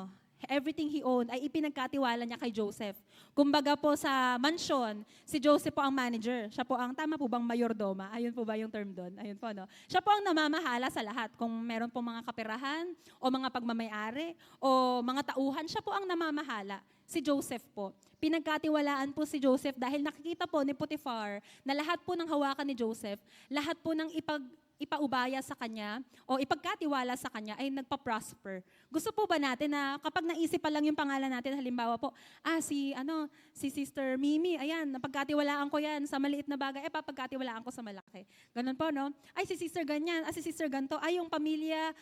D: everything he owned ay ipinagkatiwala niya kay Joseph. Kumbaga po sa mansion, si Joseph po ang manager. Siya po ang, tama po bang mayordoma? Ayun po ba yung term doon? Ayun po, no? Siya po ang namamahala sa lahat. Kung meron po mga kaperahan, o mga pagmamayari, o mga tauhan, siya po ang namamahala. Si Joseph po. Pinagkatiwalaan po si Joseph dahil nakikita po ni Potiphar na lahat po ng hawakan ni Joseph, lahat po ng ipaubaya sa kanya o ipagkatiwala sa kanya ay nagpa-prosper. Gusto po ba natin na kapag naisip pa lang yung pangalan natin, halimbawa po, si Sister Mimi, ayan, napagkatiwalaan ko yan sa maliit na bagay, papagkatiwalaan ko sa malaki. Ganun po, no? Ay, si Sister ganyan, si Sister ganto, ay, yung pamilya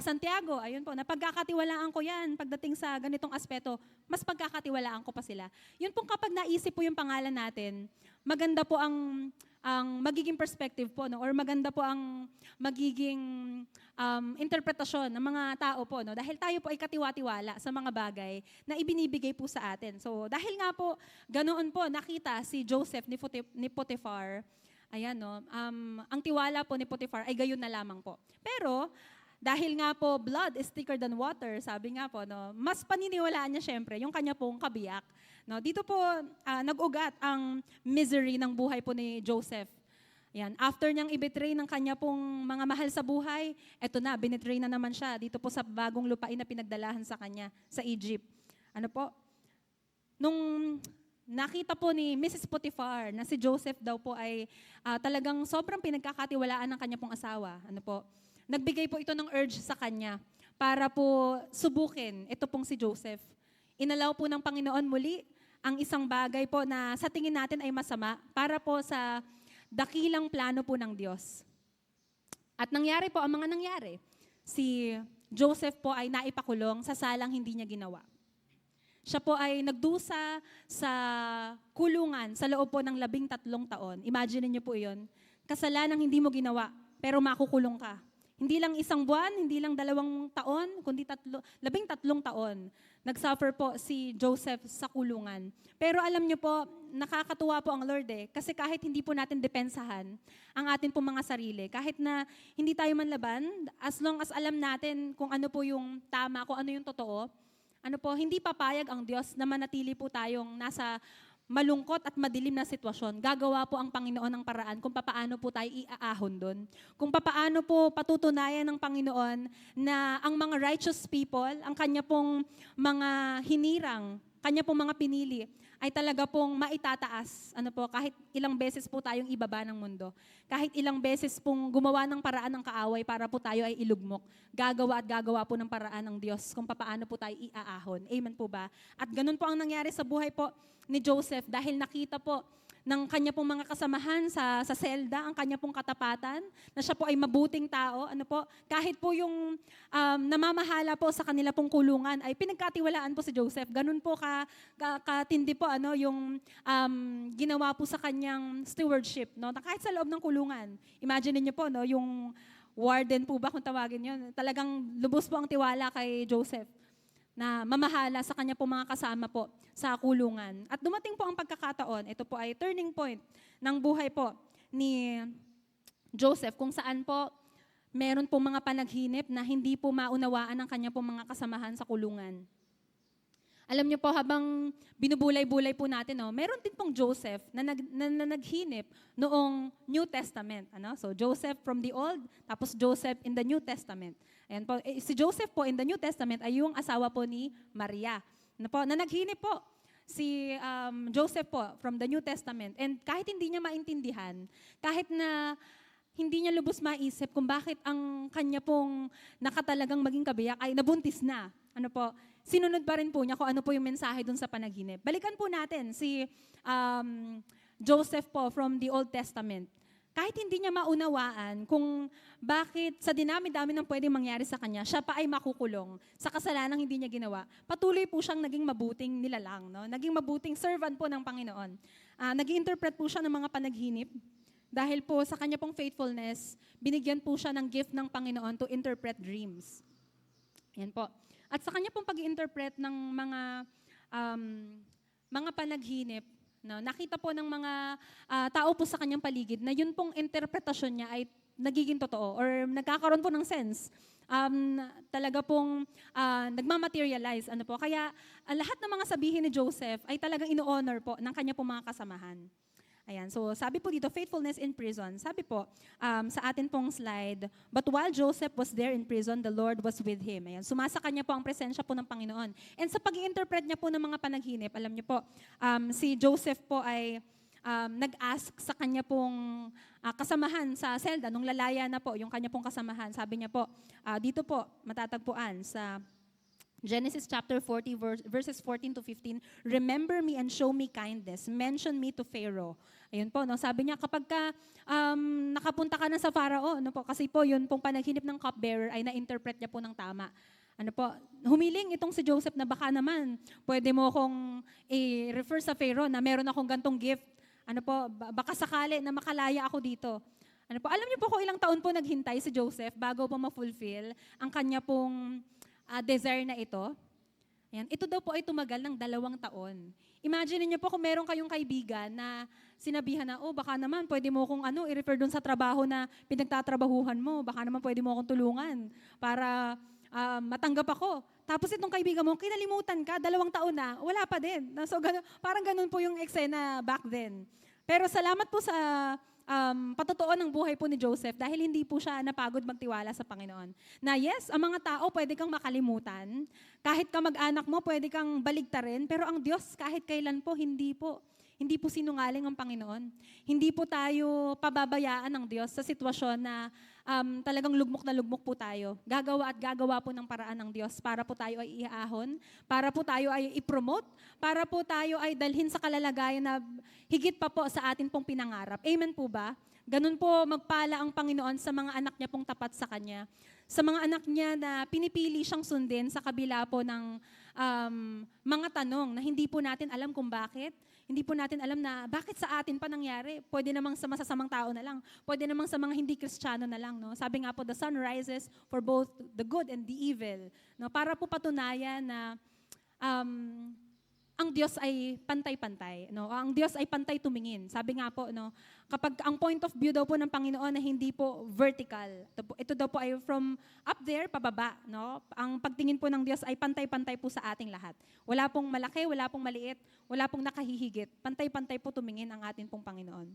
D: Santiago, ayun po, napagkakatiwalaan ko yan pagdating sa ganitong aspeto, mas pagkakatiwalaan ko pa sila. Yun pong kapag naisip po yung pangalan natin, maganda po ang magiging perspective po, no? Or maganda po ang magiging interpretasyon ng mga tao po, no? Dahil tayo po ay katiwa-tiwala sa mga bagay na ibinibigay po sa atin. So dahil nga po ganoon po nakita si Joseph ni Potiphar, ayan, no? Ang tiwala po ni Potiphar ay gayon na lamang po. Pero dahil nga po blood is thicker than water, sabi nga po, no, mas paniniwalaan niya syempre yung kanya pong kabiyak. No, dito po nag-ugat ang misery ng buhay po ni Joseph. Yan. After niyang i-betray ng kanya pong mga mahal sa buhay, eto na, binetray na naman siya dito po sa bagong lupain na pinagdalahan sa kanya sa Egypt. Ano po? Nung nakita po ni Mrs. Potiphar na si Joseph daw po ay talagang sobrang pinagkakatiwalaan ng kanya pong asawa. Ano po? Nagbigay po ito ng urge sa kanya para po subukin ito pong si Joseph. Inalaw po ng Panginoon muli ang isang bagay po na sa tingin natin ay masama para po sa dakilang plano po ng Diyos. At nangyari po ang mga nangyari. Si Joseph po ay naipakulong sa salang hindi niya ginawa. Siya po ay nagdusa sa kulungan sa loob po ng 13 taon. Imagine niyo po iyon. Kasalanang hindi mo ginawa, pero makukulong ka. Hindi lang 1 buwan, hindi lang 2 taon, kundi 13 taon. Nag-suffer po si Joseph sa kulungan. Pero alam niyo po, nakakatuwa po ang Lord kasi kahit hindi po natin depensahan ang atin po mga sarili, kahit na hindi tayo manlaban, as long as alam natin kung ano po yung tama, kung ano yung totoo, ano po, hindi papayag ang Diyos na manatili po tayong nasa malungkot at madilim na sitwasyon. Gagawa po ang Panginoon ng paraan kung papaano po tayo iaahon doon. Kung papaano po patutunayan ng Panginoon na ang mga righteous people, ang kanya pong mga hinirang, kanya pong mga pinili, ay talaga pong maitataas. Ano po, kahit ilang beses po tayong ibaba ng mundo. Kahit ilang beses pong gumawa ng paraan ng kaaway para po tayo ay ilugmok. Gagawa at gagawa po ng paraan ng Diyos kung papaano po tayo iaahon. Amen po ba? At ganun po ang nangyari sa buhay po ni Joseph dahil nakita po ng kanya pong mga kasamahan sa selda, ang kanya pong katapatan, na siya po ay mabuting tao, ano po, kahit po yung namamahala po sa kanila pong kulungan, ay pinagkatiwalaan po si Joseph. Ganun po katindi po yung ginawa po sa kanyang stewardship, no? Na kahit sa loob ng kulungan. Imagine niyo po, no, yung warden po ba kung tawagin yun, talagang lubos po ang tiwala kay Joseph na mamahala sa kanya po mga kasama po sa kulungan. At dumating po ang pagkakataon, ito po ay turning point ng buhay po ni Joseph, kung saan po meron po mga panaghinip na hindi po maunawaan ng kanya po mga kasamahan sa kulungan. Alam niyo po, habang binubulay-bulay po natin, no, meron din pong Joseph na naghinip noong New Testament. Ano? So Joseph from the Old, tapos Joseph in the New Testament. Ayan po, si Joseph po in the New Testament ay yung asawa po ni Maria. Na naghinip po si Joseph po from the New Testament. And kahit hindi niya maintindihan, kahit na hindi niya lubos maisip kung bakit ang kanya pong nakatalagang maging kabiyak ay nabuntis na. Ano po, sinunod pa rin po niya kung ano po yung mensahe dun sa panaginip. Balikan po natin si Joseph po from the Old Testament. Kahit hindi niya maunawaan kung bakit sa dinami-dami ng pwedeng mangyari sa kanya, siya pa ay makukulong sa kasalanang hindi niya ginawa. Patuloy po siyang naging mabuting nilalang, no? Naging mabuting servant po ng Panginoon. Nag-interpret po siya ng mga panaginip. Dahil po sa kanya pong faithfulness, binigyan po siya ng gift ng Panginoon to interpret dreams. Yan po. At sa kanya pong pag-interpret ng mga panaginip, no, nakita po ng mga tao po sa kanyang paligid na yun pong interpretasyon niya ay nagiging totoo or nagkakaroon po ng sense. Talaga pong nagmamaterialize. Ano po. Kaya lahat ng mga sabihin ni Joseph ay talagang ino-honor po ng kanya pong mga kasamahan. Ayan, so sabi po dito, faithfulness in prison. Sabi po sa atin pong slide, but while Joseph was there in prison, the Lord was with him. Ayan, sumasa kanya po ang presensya po ng Panginoon. And sa pag-i-interpret niya po ng mga panaginip, alam niyo po, si Joseph po ay nag-ask sa kanya pong kasamahan sa selda, nung lalaya na po, yung kanya pong kasamahan. Sabi niya po, dito po matatagpuan sa Genesis chapter 40, verses 14 to 15, remember me and show me kindness. Mention me to Pharaoh. Ayun po, no? Sabi niya, kapag nakapunta ka na sa Pharaoh, ano po, kasi po yun pong panaginip ng cupbearer ay na-interpret niya po ng tama. Ano po, humiling itong si Joseph na baka naman, pwede mo akong i-refer sa Pharaoh na meron akong gantong gift Ano po, baka sakali na makalaya ako dito. Ano po, alam niyo po kung ilang taon po naghintay si Joseph bago po ma-fulfill ang kanya pong desire na ito? Ayan, ito daw po ay tumagal ng 2 taon. Imagine niyo po kung meron kayong kaibigan na sinabihan na, baka naman pwede mo akong i-refer doon sa trabaho na pinagtatrabahuhan mo. Baka naman pwede mo akong tulungan para matanggap ako. Tapos itong kaibigan mo, kinalimutan ka, 2 taon na, wala pa din. So, parang ganun po yung eksena back then. Pero salamat po sa patotoo ng buhay po ni Joseph dahil hindi po siya napagod magtiwala sa Panginoon. Na yes, ang mga tao pwede kang makalimutan, kahit kamag-anak mo pwede kang baligtarin, pero ang Diyos kahit kailan po, hindi po. Hindi po sinungaling ang Panginoon. Hindi po tayo pababayaan ng Diyos sa sitwasyon na talagang lugmok na lugmok po tayo. Gagawa at gagawa po ng paraan ng Diyos para po tayo ay iahon, para po tayo ay ipromote, para po tayo ay dalhin sa kalalagayan na higit pa po sa atin pong pinangarap. Amen po ba? Ganun po magpala ang Panginoon sa mga anak niya pong tapat sa Kanya. Sa mga anak niya na pinipili siyang sundin sa kabila po ng mga tanong na hindi po natin alam kung bakit. Hindi po natin alam na bakit sa atin pa nangyari. Pwede namang sa masasamang tao na lang. Pwede namang sa mga hindi Kristiyano na lang. No? Sabi nga po, the sun rises for both the good and the evil. No? Para po patunayan na ang Diyos ay pantay-pantay. No? Ang Diyos ay pantay tumingin. Sabi nga po, no, kapag ang point of view daw po ng Panginoon na hindi po vertical. Ito daw po ay from up there, pababa. No? Ang pagtingin po ng Diyos ay pantay-pantay po sa ating lahat. Wala pong malaki, wala pong maliit, wala pong nakahihigit. Pantay-pantay po tumingin ang atin pong Panginoon.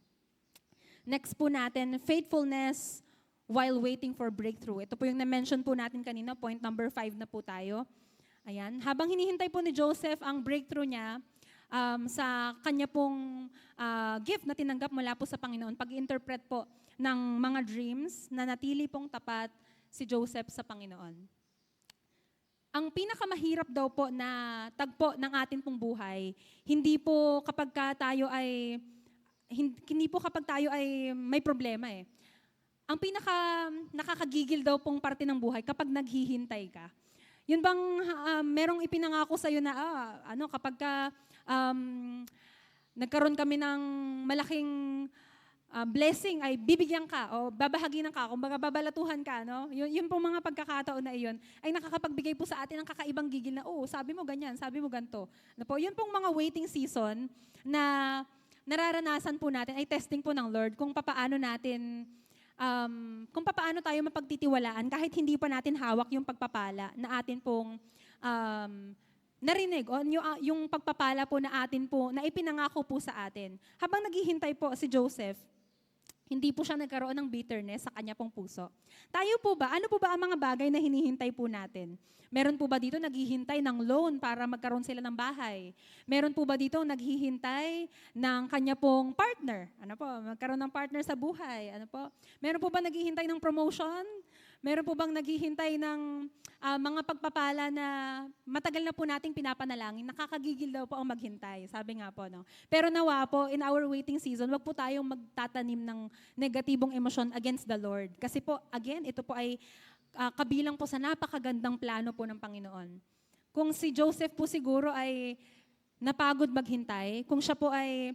D: Next po natin, faithfulness while waiting for breakthrough. Ito po yung na-mention po natin kanina, point number 5 na po tayo. Ayan. Habang hinihintay po ni Joseph ang breakthrough niya sa kanya pong gift na tinanggap mula po sa Panginoon, pag-interpret po ng mga dreams na natili pong tapat si Joseph sa Panginoon. Ang pinakamahirap daw po na tagpo ng atin pong buhay, hindi po kapag tayo ay may problema eh. Ang nakakagigil daw pong parte ng buhay kapag naghihintay ka. Yun bang merong ipinangako sa iyo na kapag nagkaroon kami ng malaking blessing ay bibigyan ka o babahaginan ka, kumbaga babalatuhan ka, no? Yun pong mga pagkakataon na iyon ay nakakapagbigay po sa atin ng kakaibang gigil na, sabi mo ganyan, sabi mo ganito. Na po, yun pong mga waiting season na nararanasan po natin ay testing po ng Lord kung papaano tayo mapagtitiwalaan kahit hindi pa natin hawak yung pagpapala na atin pong narinig o yung pagpapala po na atin po, na ipinangako po sa atin. Habang naghihintay po si Joseph, hindi po siya nagkaroon ng bitterness sa kanya pong puso. Tayo po ba, ano po ba ang mga bagay na hinihintay po natin? Meron po ba dito naghihintay ng loan para magkaroon sila ng bahay? Meron po ba dito naghihintay ng kanya pong partner? Ano po, magkaroon ng partner sa buhay? Ano po? Meron po ba naghihintay ng promotion? Meron po bang naghihintay ng mga pagpapala na matagal na po nating pinapanalangin? Nakakagigil daw po ang maghintay, sabi nga po. No? Pero nawa po, in our waiting season, wag po tayong magtatanim ng negatibong emosyon against the Lord. Kasi po, again, ito po ay kabilang po sa napakagandang plano po ng Panginoon. Kung si Joseph po siguro ay napagod maghintay, kung siya po ay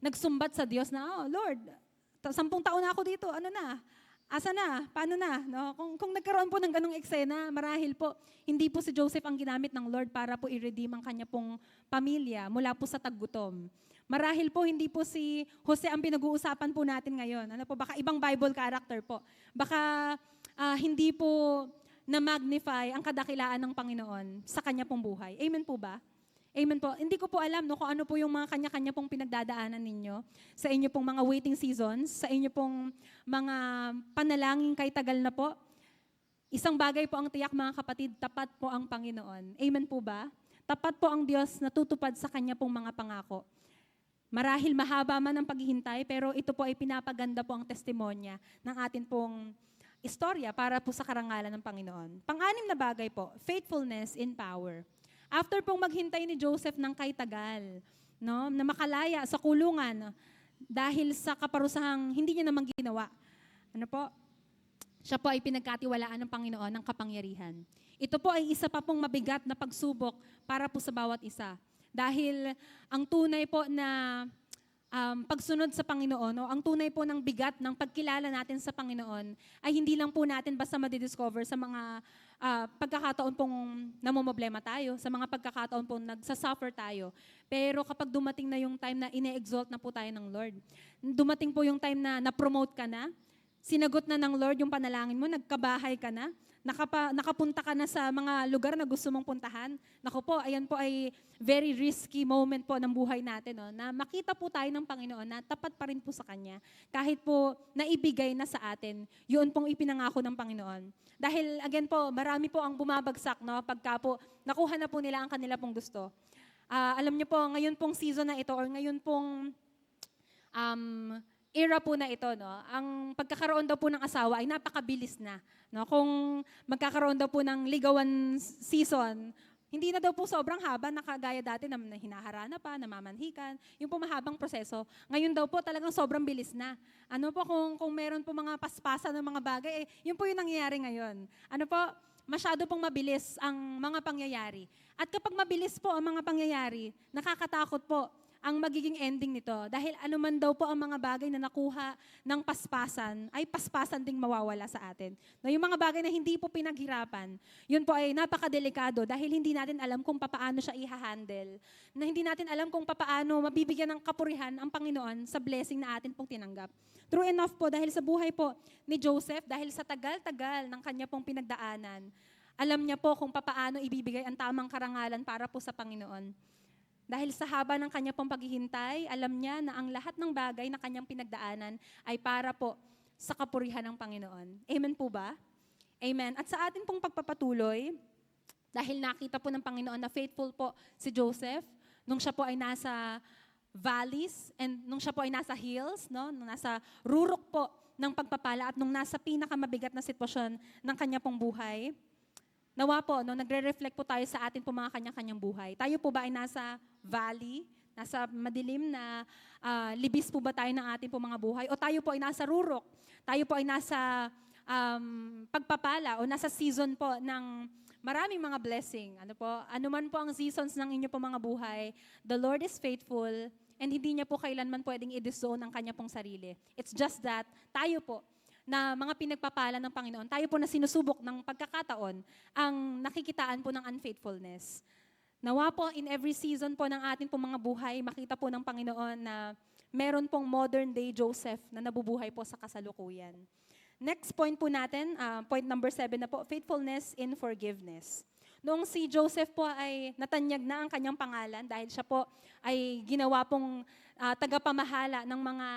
D: nagsumbat sa Diyos na, Lord, 10 taon na ako dito, ano na? Asa na? Paano na? No? Kung nagkaroon po ng ganong eksena, marahil po, hindi po si Joseph ang ginamit ng Lord para po i-redeem ang kanya pong pamilya mula po sa taggutom. Marahil po, hindi po si Jose ang pinag-uusapan po natin ngayon. Ano po, baka ibang Bible character po. Baka hindi po na-magnify ang kadakilaan ng Panginoon sa kanya pong buhay. Amen po ba? Amen po. Hindi ko po alam kung ano po yung mga kanya-kanya pong pinagdadaanan ninyo sa inyo pong mga waiting seasons, sa inyo pong mga panalangin kay tagal na po. Isang bagay po ang tiyak mga kapatid, tapat po ang Panginoon. Amen po ba? Tapat po ang Diyos na tutupad sa kanya pong mga pangako. Marahil mahaba man ang paghihintay, pero ito po ay pinapaganda po ang testimonya ng atin pong istorya para po sa karangalan ng Panginoon. Pang-anim na bagay po, faithfulness in power. After pong maghintay ni Joseph ng kaitagal, no, na makalaya sa kulungan dahil sa kaparusahang hindi niya naman ginawa. Ano po? Siya po ay pinagkatiwalaan ng Panginoon ng kapangyarihan. Ito po ay isa pa pong mabigat na pagsubok para po sa bawat isa. Dahil ang tunay po na pagsunod sa Panginoon, o ang tunay po ng bigat ng pagkilala natin sa Panginoon ay hindi lang po natin basta madidiscover sa mga pagkakataon pong namomblema tayo, sa mga pagkakataon pong nagsasuffer tayo. Pero kapag dumating na yung time na ine-exalt na po tayo ng Lord, dumating po yung time na na-promote ka na, sinagot na ng Lord yung panalangin mo, nagkabahay ka na, nakapunta ka na sa mga lugar na gusto mong puntahan. Naku po, ayan po ay very risky moment po ng buhay natin, no? Na makita po tayo ng Panginoon na tapat pa rin po sa Kanya. Kahit po naibigay na sa atin, yun pong ipinangako ng Panginoon. Dahil again po, marami po ang bumabagsak, no? Pagka po nakuha na po nila ang kanila pong gusto. Alam niyo po, ngayon pong season na ito or ngayon pong era po na ito, no? Ang pagkakaroon daw po ng asawa ay napakabilis na. No? Kung magkakaroon daw po ng ligawan season, hindi na daw po sobrang haba na kagaya dati na hinaharana pa, namamanhikan, yung po mahabang proseso. Ngayon daw po talagang sobrang bilis na. Ano po kung meron po mga paspasan ng mga bagay, yun po yung nangyayari ngayon. Ano po, masyado pong mabilis ang mga pangyayari. At kapag mabilis po ang mga pangyayari, nakakatakot po ang magiging ending nito. Dahil anuman daw po ang mga bagay na nakuha ng paspasan, ay paspasan ding mawawala sa atin. No, yung mga bagay na hindi po pinaghirapan, yun po ay napakadelikado dahil hindi natin alam kung papaano siya i-handle. Na hindi natin alam kung papaano mabibigyan ng kapurihan ang Panginoon sa blessing na atin pong tinanggap. True enough po, dahil sa buhay po ni Joseph, dahil sa tagal-tagal ng kanya pong pinagdaanan, alam niya po kung papaano ibibigay ang tamang karangalan para po sa Panginoon. Dahil sa haba ng kanya pong paghihintay, alam niya na ang lahat ng bagay na kanyang pinagdaanan ay para po sa kapurihan ng Panginoon. Amen po ba? Amen. At sa atin pong pagpapatuloy, dahil nakita po ng Panginoon na faithful po si Joseph, nung siya po ay nasa valleys and nung siya po ay nasa hills, no? Nung nasa rurok po ng pagpapala at nung nasa pinakamabigat na sitwasyon ng kanya pong buhay, nawa po, no, nagre-reflect po tayo sa atin po mga kanya-kanyang buhay. Tayo po ba ay nasa valley, nasa madilim na libis po ba tayo ng ating po mga buhay? O tayo po ay nasa rurok? Tayo po ay nasa pagpapala o nasa season po ng maraming mga blessing. Ano po? Anuman po ang seasons ng inyo po mga buhay, the Lord is faithful and hindi niya po kailanman pwedeng i-disown ang kanya pong sarili. It's just that tayo po, na mga pinagpapala ng Panginoon, tayo po na sinusubok ng pagkakataon ang nakikitaan po ng unfaithfulness. Nawa po in every season po ng ating po mga buhay, makita po ng Panginoon na meron pong modern day Joseph na nabubuhay po sa kasalukuyan. Next point po natin, point number 7 na po, faithfulness in forgiveness. Noong si Joseph po ay natanyag na ang kanyang pangalan dahil siya po ay ginawa pong tagapamahala ng mga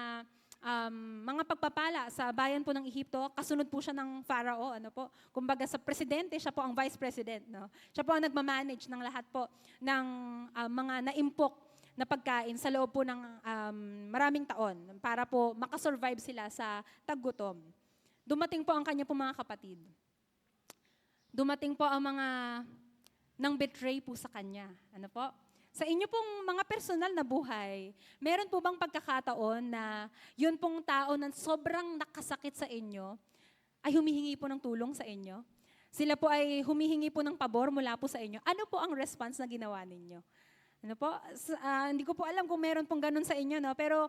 D: pagpapala sa bayan po ng Ehipto, kasunod po siya ng Pharaoh, ano po. Kumbaga sa presidente, siya po ang vice president, no? Siya po ang nagmamanage ng lahat po ng mga naimpok na pagkain sa loob po ng maraming taon para po makasurvive sila sa taggutom. Dumating po ang kanya po mga kapatid. Dumating po ang mga nang betray po sa kanya, ano po. Sa inyo pong mga personal na buhay, meron po bang pagkakataon na yun pong tao na sobrang nakasakit sa inyo ay humihingi po ng tulong sa inyo? Sila po ay humihingi po ng pabor mula po sa inyo. Ano po ang response na ginawa ninyo? Ano po? Hindi ko po alam kung meron pong ganun sa inyo, no? Pero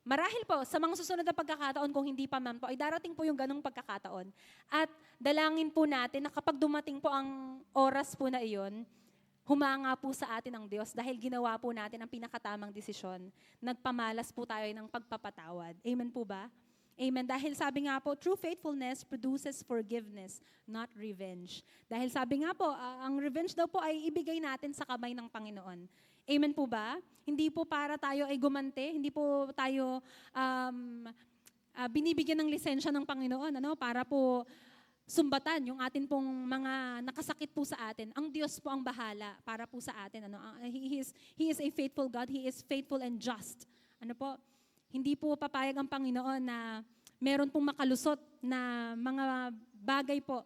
D: marahil po, sa mga susunod na pagkakataon, kung hindi pa man po, ay darating po yung ganung pagkakataon. At dalangin po natin na kapag dumating po ang oras po na iyon, humanga po sa atin ang Diyos dahil ginawa po natin ang pinakatamang desisyon. Nagpamalas po tayo ng pagpapatawad. Amen po ba? Amen. Dahil sabi nga po, true faithfulness produces forgiveness, not revenge. Dahil sabi nga po, ang revenge daw po ay ibigay natin sa kamay ng Panginoon. Amen po ba? Hindi po para tayo ay gumante, hindi po tayo binibigyan ng lisensya ng Panginoon, ano, para po sumbatan yung atin pong mga nakasakit po sa atin. Ang Diyos po ang bahala para po sa atin. Ano? He is a faithful God. He is faithful and just. Ano po? Hindi po papayag ang Panginoon na meron pong makalusot na mga bagay po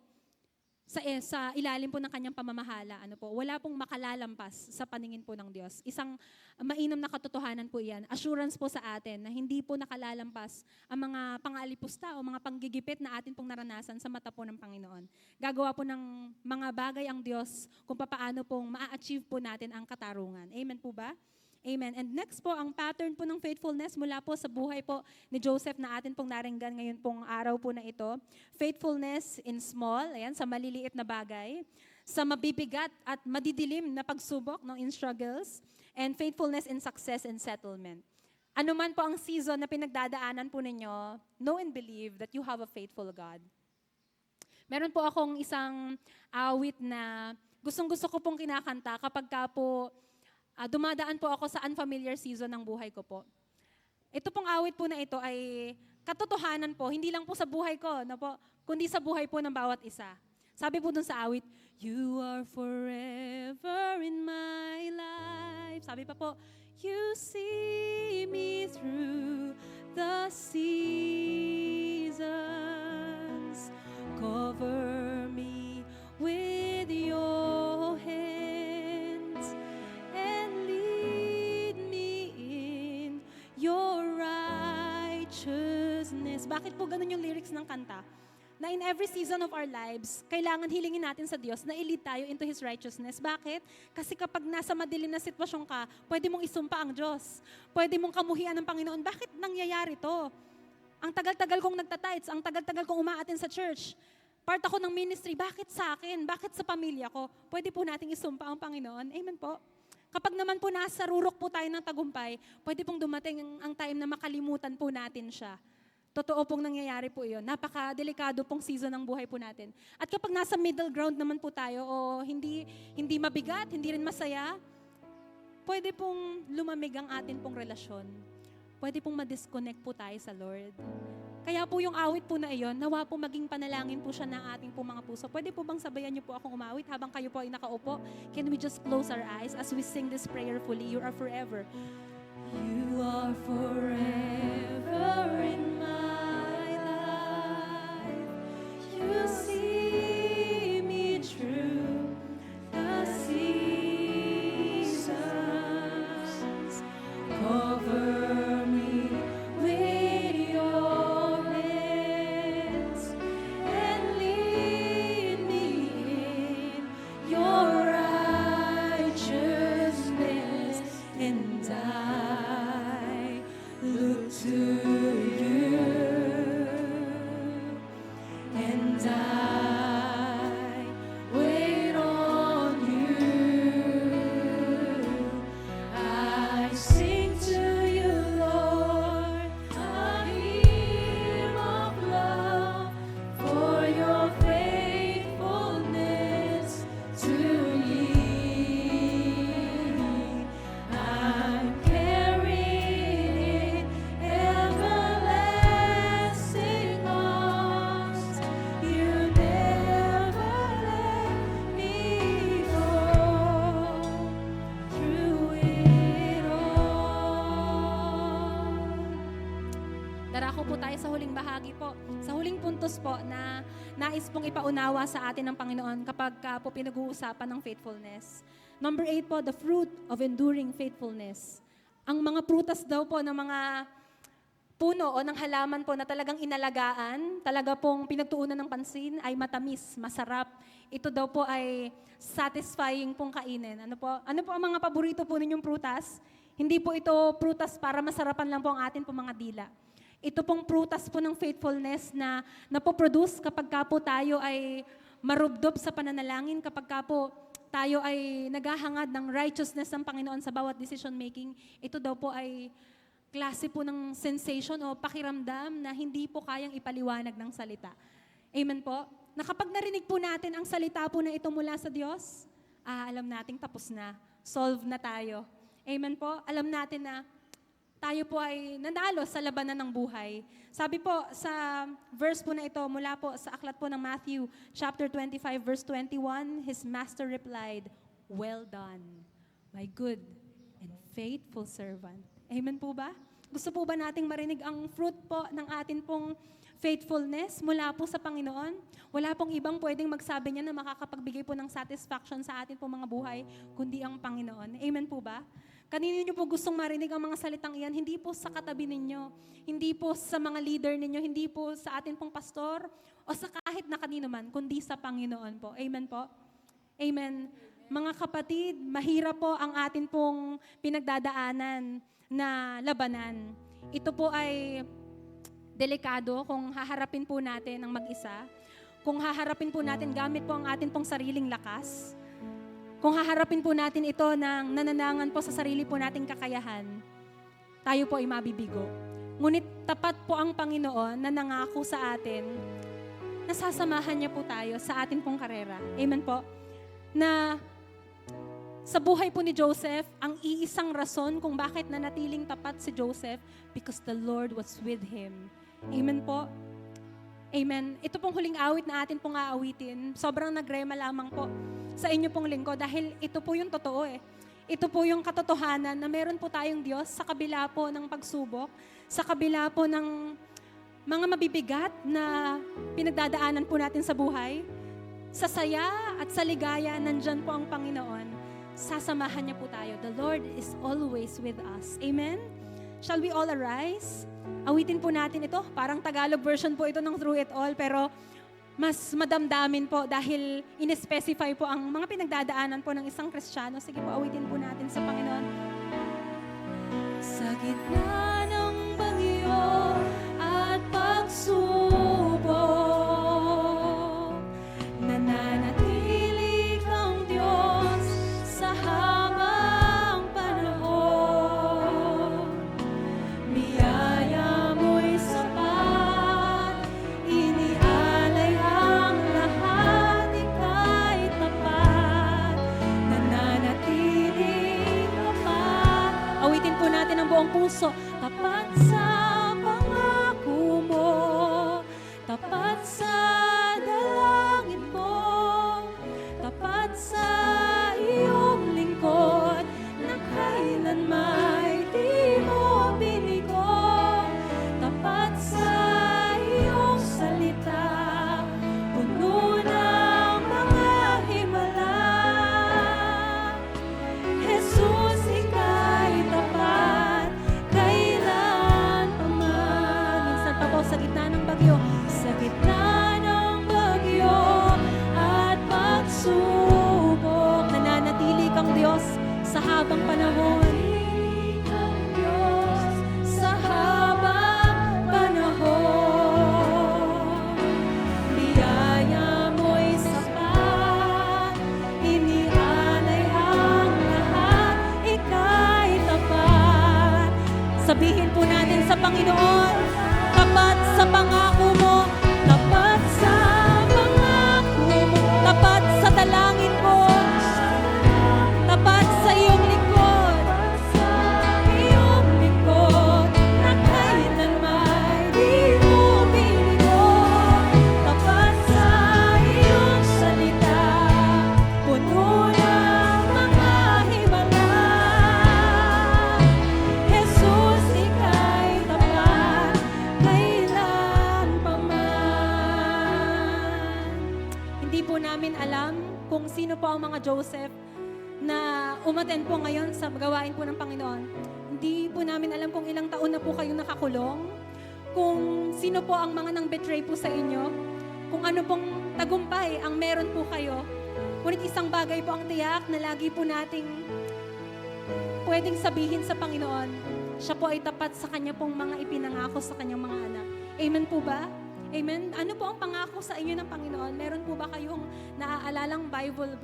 D: sa ilalim po ng kanyang pamamahala. Ano po? Wala pong makalalampas sa paningin po ng Diyos. Isang mainam na katotohanan po iyan. Assurance po sa atin na hindi po nakalalampas ang mga pang-alipusta o mga panggigipit na atin pong naranasan sa mata po ng Panginoon. Gagawa po ng mga bagay ang Diyos kung paano pong ma-achieve po natin ang katarungan. Amen po ba? Amen. And next po, ang pattern po ng faithfulness mula po sa buhay po ni Joseph na atin pong naringgan ngayon pong araw po na ito. Faithfulness in small, ayan, sa maliliit na bagay, sa mabibigat at madidilim na pagsubok in struggles, and faithfulness in success and settlement. Ano man po ang season na pinagdadaanan po ninyo, know and believe that you have a faithful God. Meron po akong isang awit na gustong-gusto ko pong kinakanta kapag ka po dumadaan po ako sa unfamiliar season ng buhay ko po. Ito pong awit po na ito ay katotohanan po, hindi lang po sa buhay ko, kundi sa buhay po ng bawat isa. Sabi po dun sa awit, "You are forever in my life." Sabi pa po, "You see me through the seasons. Cover me with your hands and lead me in your righteousness." Bakit po ganun yung lyrics ng kanta? Na in every season of our lives, kailangan hilingin natin sa Diyos na i-lead tayo into His righteousness. Bakit? Kasi kapag nasa madilim na sitwasyon ka, pwede mong isumpa ang Diyos. Pwede mong kamuhian ng Panginoon. Bakit nangyayari to? Ang tagal-tagal kong nagtatites, ang tagal-tagal kong umaatin sa church. Part ako ng ministry, bakit sa akin? Bakit sa pamilya ko? Pwede po nating isumpa ang Panginoon. Amen po. Kapag naman po nasa rurok po tayo ng tagumpay, pwede pong dumating ang time na makalimutan po natin siya. Totoo pong nangyayari po iyon. Napaka-delikado pong season ng buhay po natin. At kapag nasa middle ground naman po tayo o hindi mabigat, hindi rin masaya, pwede pong lumamig ang atin pong relasyon. Pwede pong ma-disconnect po tayo sa Lord. Kaya po yung awit po na iyon, nawa po maging panalangin po siya ng ating po mga puso. Pwede po bang sabayan niyo po akong umawit habang kayo po ay nakaupo? Can we just close our eyes as we sing this prayerfully? You are forever. You are forever in my life. You see me through the seasons. Cover me with your hands and lead me in your righteousness, and I look to you, and I wait on you. I sing to you, Lord, a hymn of love for your faithfulness to me. I'm carried in everlasting arms. You never let me go through it all. Darako po tayo sa huling bahagi po, sa huling puntos po na nais pong ipaunawa sa atin ng Panginoon kapag po pinag-uusapan ng faithfulness. Number 8 po, the fruit of enduring faithfulness. Ang mga prutas daw po ng mga puno o ng halaman po na talagang inalagaan, talaga pong pinagtuunan ng pansin ay matamis, masarap. Ito daw po ay satisfying pong kainin. Ano po ang mga paborito po ninyong prutas? Hindi po ito prutas para masarapan lang po ang atin po mga dila. Ito pong prutas po ng faithfulness na napoproduce kapag ka po tayo ay marubdob sa pananalangin, kapag ka po tayo ay naghahangad ng righteousness ng Panginoon sa bawat decision making. Ito daw po ay klase po ng sensation o pakiramdam na hindi po kayang ipaliwanag ng salita. Amen po? Na kapag narinig po natin ang salita po na ito mula sa Diyos, alam nating tapos na. Solve na tayo. Amen po? Alam natin na tayo po ay nanalo sa labanan ng buhay. Sabi po sa verse po na ito, mula po sa aklat po ng Matthew, chapter 25, verse 21, His master replied, "Well done, my good and faithful servant." Amen po ba? Gusto po ba nating marinig ang fruit po ng atin pong faithfulness mula po sa Panginoon? Wala pong ibang pwedeng magsabi niya na makakapagbigay po ng satisfaction sa atin pong mga buhay, kundi ang Panginoon. Amen po ba? Kanino niyo po gustong marinig ang mga salitang iyan? Hindi po sa katabi ninyo, hindi po sa mga leader ninyo, hindi po sa atin pong pastor, o sa kahit na kanino man, kundi sa Panginoon po. Amen po? Amen. Mga kapatid, mahirap po ang atin pong pinagdadaanan na labanan. Ito po ay delikado kung haharapin po natin ang mag-isa. Kung haharapin po natin gamit po ang atin pong sariling lakas. Kung haharapin po natin ito ng nananangan po sa sarili po nating kakayahan, tayo po ay mabibigo. Ngunit tapat po ang Panginoon na nangako sa atin, nasasamahan niya po tayo sa atin pong karera. Amen po? Na sa buhay po ni Joseph, ang iisang rason kung bakit nanatiling tapat si Joseph, because the Lord was with him. Amen po? Amen. Ito pong huling awit na atin pong aawitin, sobrang nagrema lamang po sa inyo pong lingkod dahil ito po yung totoo eh. Ito po yung katotohanan na meron po tayong Diyos sa kabila po ng pagsubok, sa kabila po ng mga mabibigat na pinagdadaanan po natin sa buhay. Sa saya at sa ligaya, nandyan po ang Panginoon. Sasamahan niya po tayo. The Lord is always with us. Amen? Shall we all arise? Awitin po natin ito. Parang Tagalog version po ito ng Through It All, pero mas madamdamin po dahil in-specify po ang mga pinagdadaanan po ng isang Kristiyano. Sige po, awitin po natin sa Panginoon. Sa gitna ng bagyo at pagsubok, nananatili kang Diyos sa habang panahon. Biyaya mo'y sapat, inialay ang lahat, ika'y tapat, nananatili tapat. Awitin po natin ang buong puso. Tapat sa pangako mo, tapat sa dalangin mo, tapat sa iyong lingkod, na kailanmay di mo binigo. Tapat sa iyong salita, puno ng mga himala. Jesus, ika'y tapat, kailan pa man. Minsan pa po sa gitna ng bagyo, sa gitna ng bagyo at pagsubok, nananatili kang Diyos sa habang panahon. Sa habang panahon, biyaya mo'y sapat, inialay ang lahat, ika'y tapat. Sabihin po natin sa Panginoon, tapat sa pangako mo, tapat sa pangako mo, tapat sa dalangin mo, tapat sa iyong lingkod, na kailanman di mo binigo. Tapat sa iyong salita, puno ng mga himala. Jesus, ika'y tapat, kailan pa man. Hindi po namin alam kung sino po ang mga Joseph na umattend po ngayon sa gawain po ng Panginoon. Hindi po namin alam kung ilang taon na po kayong nakakulong, kung sino po ang mga nang betray po sa inyo, kung ano pong tagumpay ang meron po kayo. Ngunit isang bagay po ang tiyak na lagi po nating pwedeng sabihin sa Panginoon, siya po ay tapat sa kanya pong mga ipinangako sa kanyang mga anak. Amen po ba? Amen? Ano po ang pangako sa inyo ng Panginoon? Meron po ba kayong naaalalang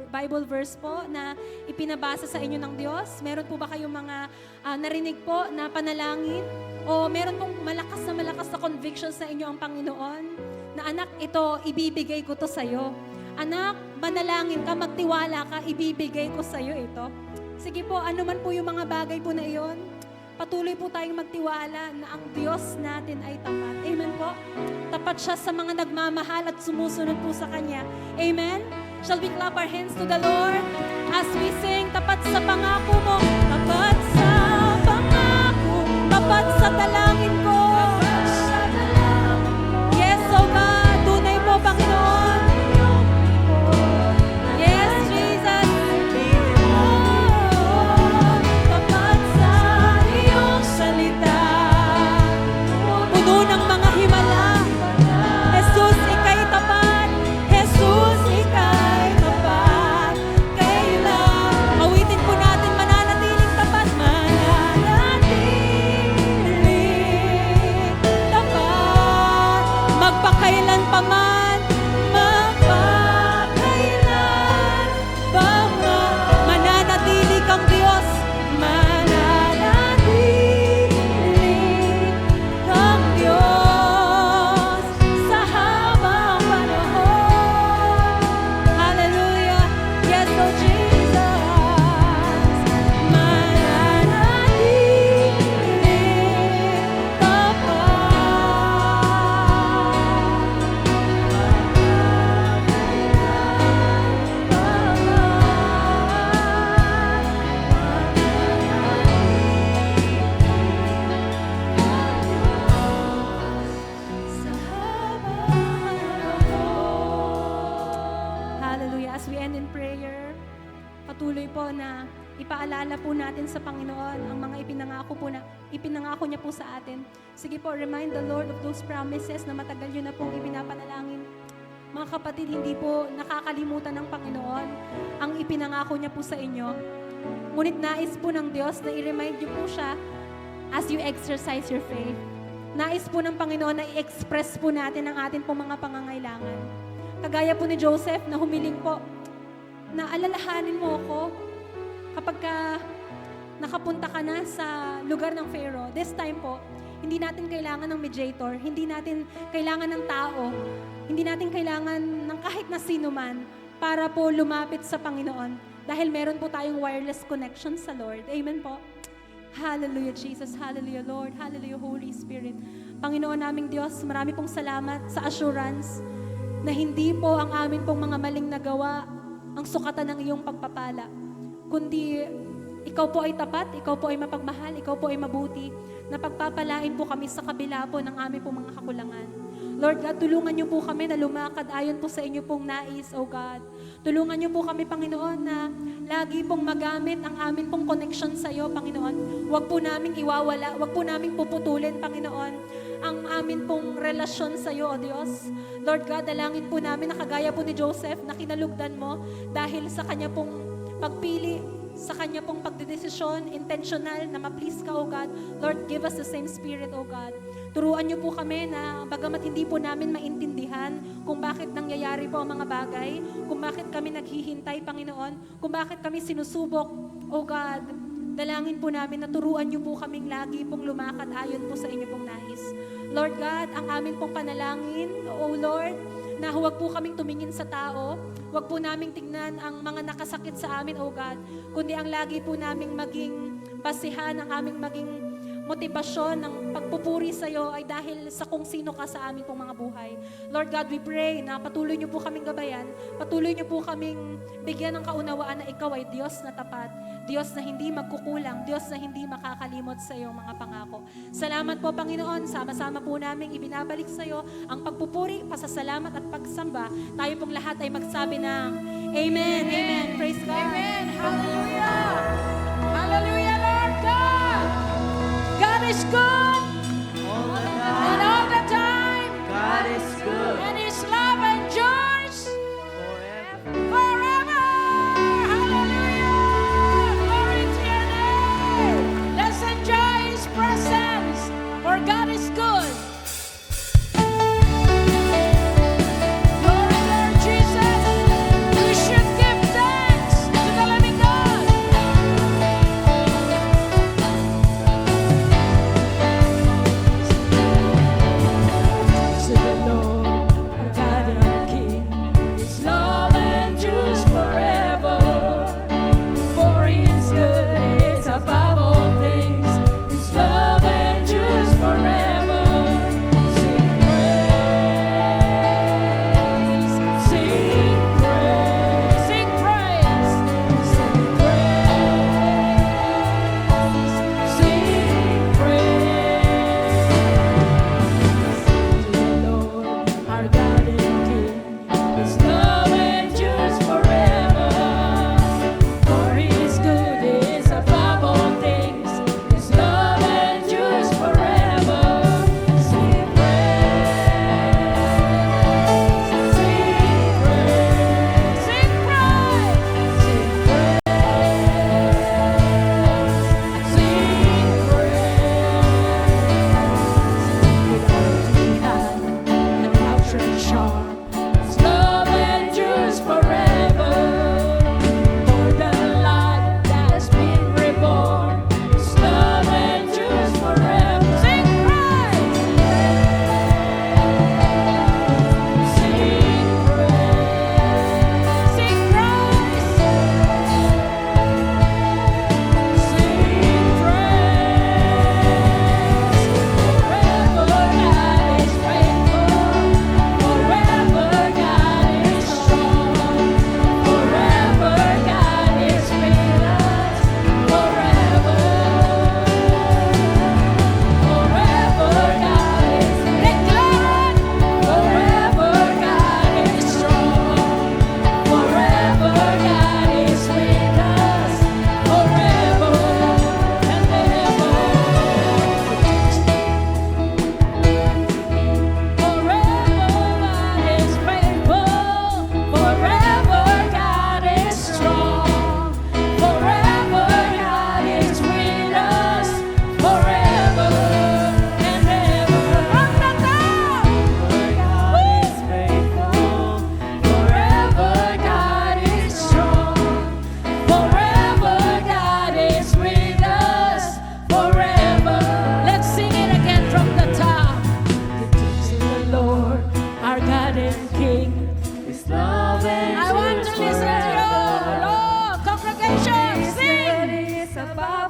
D: Bible verse po na ipinabasa sa inyo ng Diyos? Meron po ba kayong mga narinig po na panalangin? O meron pong malakas na conviction sa inyo ang Panginoon? Na anak, ito, ibibigay ko to sa'yo. Anak, manalangin ka, magtiwala ka, ibibigay ko sa'yo ito. Sige po, ano man po yung mga bagay po na iyon, patuloy po tayong magtiwala na ang Diyos natin ay tapat. Amen po? Tapat siya sa mga nagmamahal at sumusunod po sa Kanya. Amen? Shall we clap our hands to the Lord as we sing, tapat sa pangako mo, tapat sa pangako, tapat sa dalangin ko. Yes, oh God, tunay po, Panginoon. Yes, Jesus. Tapat sa iyong salita, puno ng mga himala. Jesus, ika'y tapat. Jesus, ika'y tapat. Kailan ipaalala po natin sa Panginoon ang mga ipinangako niya po sa atin. Sige po, remind the Lord of those promises na matagal yun na pong ipinapanalangin. Mga kapatid, hindi po nakakalimutan ng Panginoon ang ipinangako niya po sa inyo. Ngunit nais po ng Diyos na i-remind niyo po siya as you exercise your faith. Nais po ng Panginoon na i-express po natin ang atin pong mga pangangailangan. Kagaya po ni Joseph na humiling po, na alalahanin mo ako kapag nakapunta ka na sa lugar ng Pharaoh. This time po, hindi natin kailangan ng mediator, hindi natin kailangan ng tao, hindi natin kailangan ng kahit na sino man para po lumapit sa Panginoon. Dahil meron po tayong wireless connection sa Lord. Amen po. Hallelujah, Jesus. Hallelujah, Lord. Hallelujah, Holy Spirit. Panginoon naming Diyos, marami pong salamat sa assurance na hindi po ang amin pong mga maling nagawa ang sukatan ng iyong pagpapala, kundi ikaw po ay tapat, ikaw po ay mapagmahal, ikaw po ay mabuti, na pagpapalain po kami sa kabila po ng aming pong mga kakulangan. Lord God, tulungan niyo po kami na lumakad ayon po sa inyo pong nais, O God. Tulungan niyo po kami, Panginoon, na lagi pong magamit ang amin pong connection sa iyo, Panginoon. Huwag po naming iwawala, huwag po naming puputulin, Panginoon, ang amin pong relasyon sa iyo, O Diyos. Lord God, dalangin po namin na kagaya po ni Joseph na kinalugdan mo dahil sa kanya pong pagpili, sa kanya pong pagdedesisyon, intentional na ma-please ka, O God. Lord, give us the same spirit, O God. Turuan niyo po kami na bagamat hindi po namin maintindihan kung bakit nangyayari po ang mga bagay, kung bakit kami naghihintay, Panginoon, kung bakit kami sinusubok, O God, dalangin po namin na turuan niyo po kaming lagi pong lumakad ayon po sa inyo pong nais. Lord God, ang amin pong panalangin, O Lord, na huwag po kaming tumingin sa tao, huwag po naming tingnan ang mga nakasakit sa amin, O God, kundi ang lagi po naming maging basihan, ang aming maging motibasyon ng pagpupuri sa iyo ay dahil sa kung sino ka sa aming pong mga buhay. Lord God, we pray na patuloy niyo po kaming gabayan, patuloy niyo po kaming bigyan ng kaunawaan na ikaw ay Diyos na tapat, Diyos na hindi magkukulang, Diyos na hindi makakalimot sa iyong mga pangako. Salamat po, Panginoon, sama-sama po namin ibinabalik sa iyo ang pagpupuri, pasasalamat at pagsamba. Tayo pong lahat ay magsabi ng Amen, Amen. Praise God.
C: Amen. Hallelujah. Hallelujah, Lord God. God is good. And all the time.
B: God is good.
C: And His love endures forever. Hallelujah. Glory to your name. Let's enjoy His presence. For God is good. Glory, Lord Jesus. We should give thanks to the living God.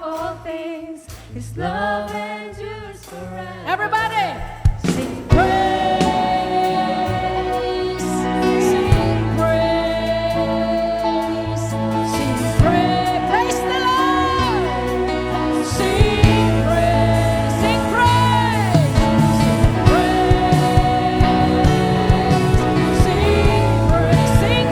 D: all things. His love endures forever.
C: Everybody, sing praise, sing praise, sing praise. Praise the Lord. Sing praise, sing praise, sing praise, sing praise, sing praise, sing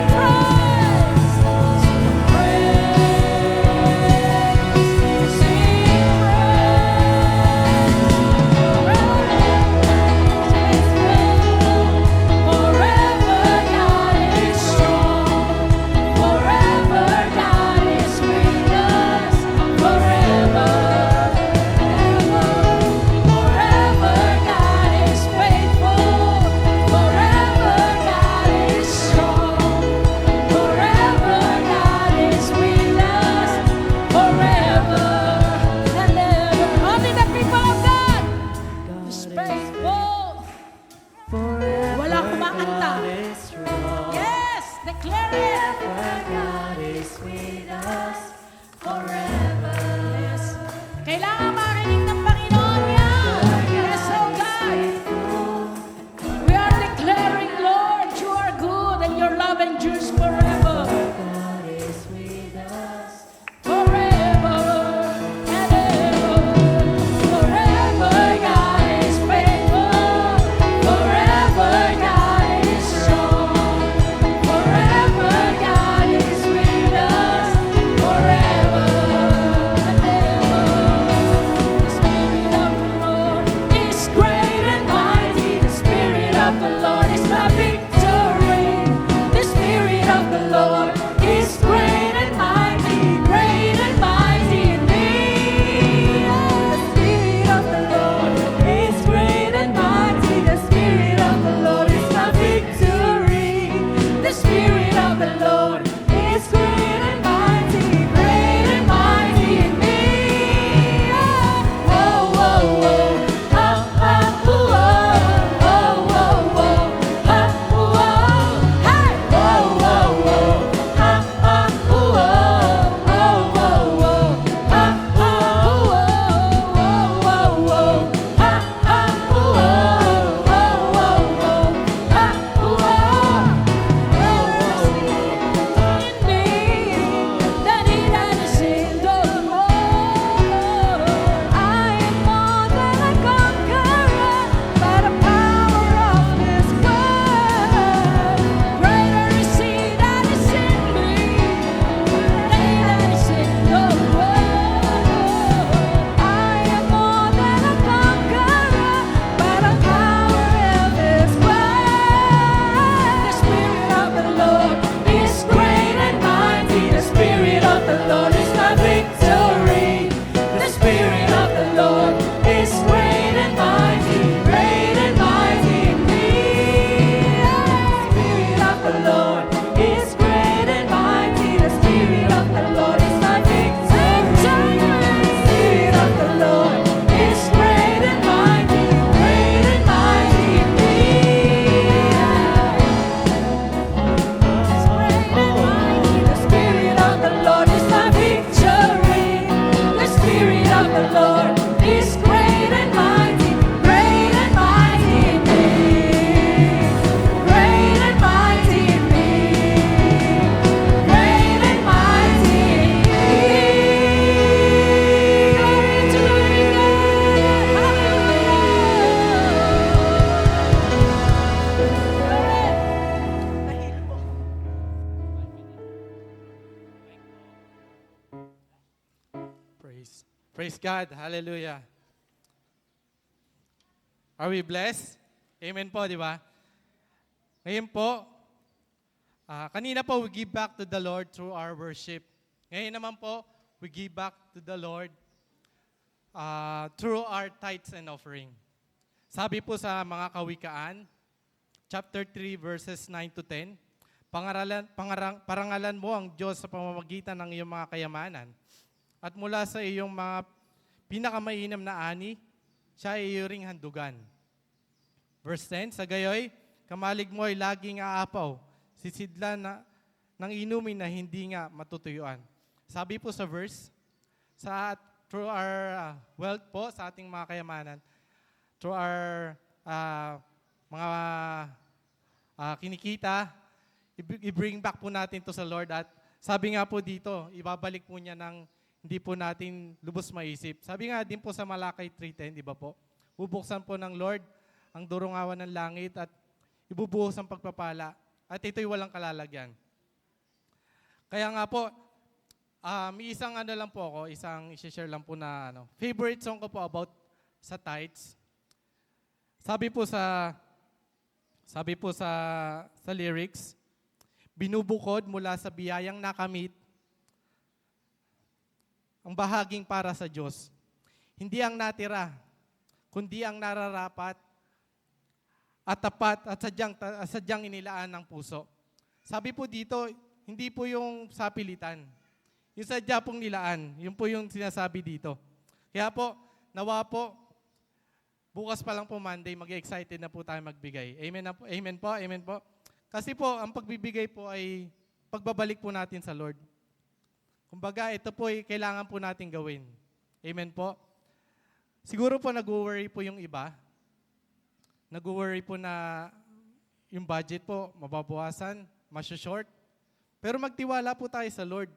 C: praise, sing Faithful. Wala kumakanta. Yes, declare it.
D: God is with us forever.
C: Yes. Kailangan marinig ng Panginoon yan. Yes, oh God. We are declaring, Lord, you are good and your love endures forever.
D: God is with us.
C: Forever and ever. Forever God is faithful. Forever God is strong. Forever God is with us. Forever and ever. The Spirit of the Lord is great and mighty. The Spirit of the Lord is my victory. The Spirit of the Lord is great and mighty in me. The Spirit of the Lord is great and mighty. The Spirit of the Lord is my victory. The Spirit of the Lord is great and mighty in me. Oh, oh, oh, ah, ah, ooh, oh, oh, oh, oh, ah, ooh, oh, hey, oh, oh, oh, ah, ah, ooh, oh, oh, oh, oh, ah, ah, ooh, oh, oh, oh, ah, ah, ooh, oh, oh, oh, ah, ooh, in me than he that is in the world. I am more than a conqueror by the power of His word. Greater is He that is in me than he that is in the world. I am more than a conqueror by the power of His word. The Spirit of the Lord is great and mighty. The Spirit of the Lord is my victory. The Spirit of the Lord is great and mighty in me. The Spirit of the Lord is great and mighty. The Spirit of the Lord is my victory. The Spirit of the Lord is great and mighty in me. The Spirit of the Lord is my victory. The Spirit of the Lord is great and mighty in me. Great and mighty in me. Great and mighty in me. Glory to the living God. Hallelujah.
E: Praise God. Hallelujah. Are we blessed? Amen po, di ba? Ngayon po, kanina po, we give back to the Lord through our worship. Ngayon naman po, we give back to the Lord through our tithes and offering. Sabi po sa mga kawikaan, chapter 3, verses 9 to 10, parangalan mo ang Diyos sa pamamagitan ng iyong mga kayamanan. At mula sa iyong mga pinakamainam na ani, siya ay iyong handugan. Verse 10, sa gayoy, kamalig mo ay laging aapaw, sisidlan ng inumin na hindi nga matutuyuan. Sabi po sa verse, through our wealth po, sa ating mga kayamanan, through our mga kinikita, i-bring back po natin to sa Lord. At sabi nga po dito, ibabalik po niya ng hindi po natin lubos maisip. Sabi nga din po sa Malakay 3:10, di ba po? Bubuksan po ng Lord ang durungawan ng langit at ibubuhos ang pagpapala. At ito'y walang kalalagyan. Kaya nga po, may isang lang po ako, isang i-share lang po na favorite song ko po about sa tithes. Sabi po sa lyrics, binubukod mula sa biyayang nakamit ang bahaging para sa Diyos. Hindi ang natira, kundi ang nararapat at tapat at sadyang inilaan ng puso. Sabi po dito, hindi po yung sapilitan. Yung sadya pong nilaan, yun po yung sinasabi dito. Kaya po, nawa po, bukas pa lang po Monday, mag-excited na po tayo magbigay. Amen na po, amen po, amen po. Kasi po, ang pagbibigay po ay pagbabalik po natin sa Lord. Kumbaga, ito po ay kailangan po natin gawin. Amen po. Siguro po nag-worry po yung iba. Nag-worry po na yung budget po, mababawasan, masya-short. Pero magtiwala po tayo sa Lord.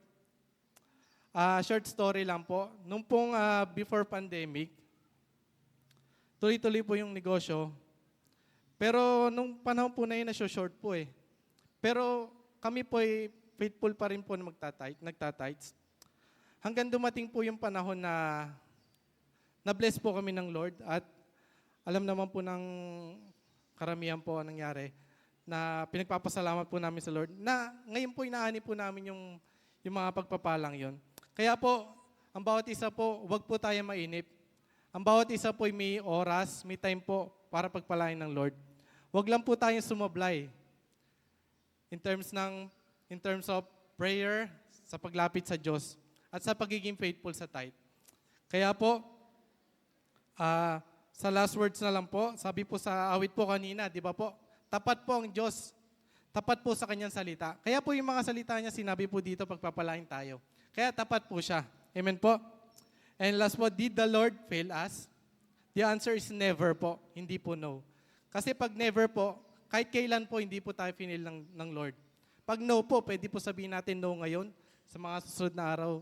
E: Short story lang po. Nung pong before pandemic, tuloy-tuloy po yung negosyo. Pero nung panahon po na yun, short po eh. Pero kami po ay faithful pa rin po na nagtatites. Hanggang dumating po yung panahon na na-bless po kami ng Lord at alam naman po ng karamihan po ang nangyari na pinagpapasalamat po namin sa Lord na ngayon po inaani po namin yung mga pagpapalang yon. Kaya po, ang bawat isa po, wag po tayo mainip. Ang bawat isa po ay may oras, may time po para pagpalain ng Lord. Wag lang po tayong sumablay in terms of prayer, sa paglapit sa Diyos, at sa pagiging faithful sa tithe. Kaya po, sa last words na lang po, sabi po sa awit po kanina, di ba po? Tapat po ang Diyos. Tapat po sa kanyang salita. Kaya po yung mga salita niya, sinabi po dito, pagpapalain tayo. Kaya tapat po siya. Amen po? And last po, did the Lord fail us? The answer is never po, hindi po no. Kasi pag never po, kahit kailan po, hindi po tayo finil ng Lord. Pag no po, pwede po sabihin natin no ngayon, sa mga susunod na araw,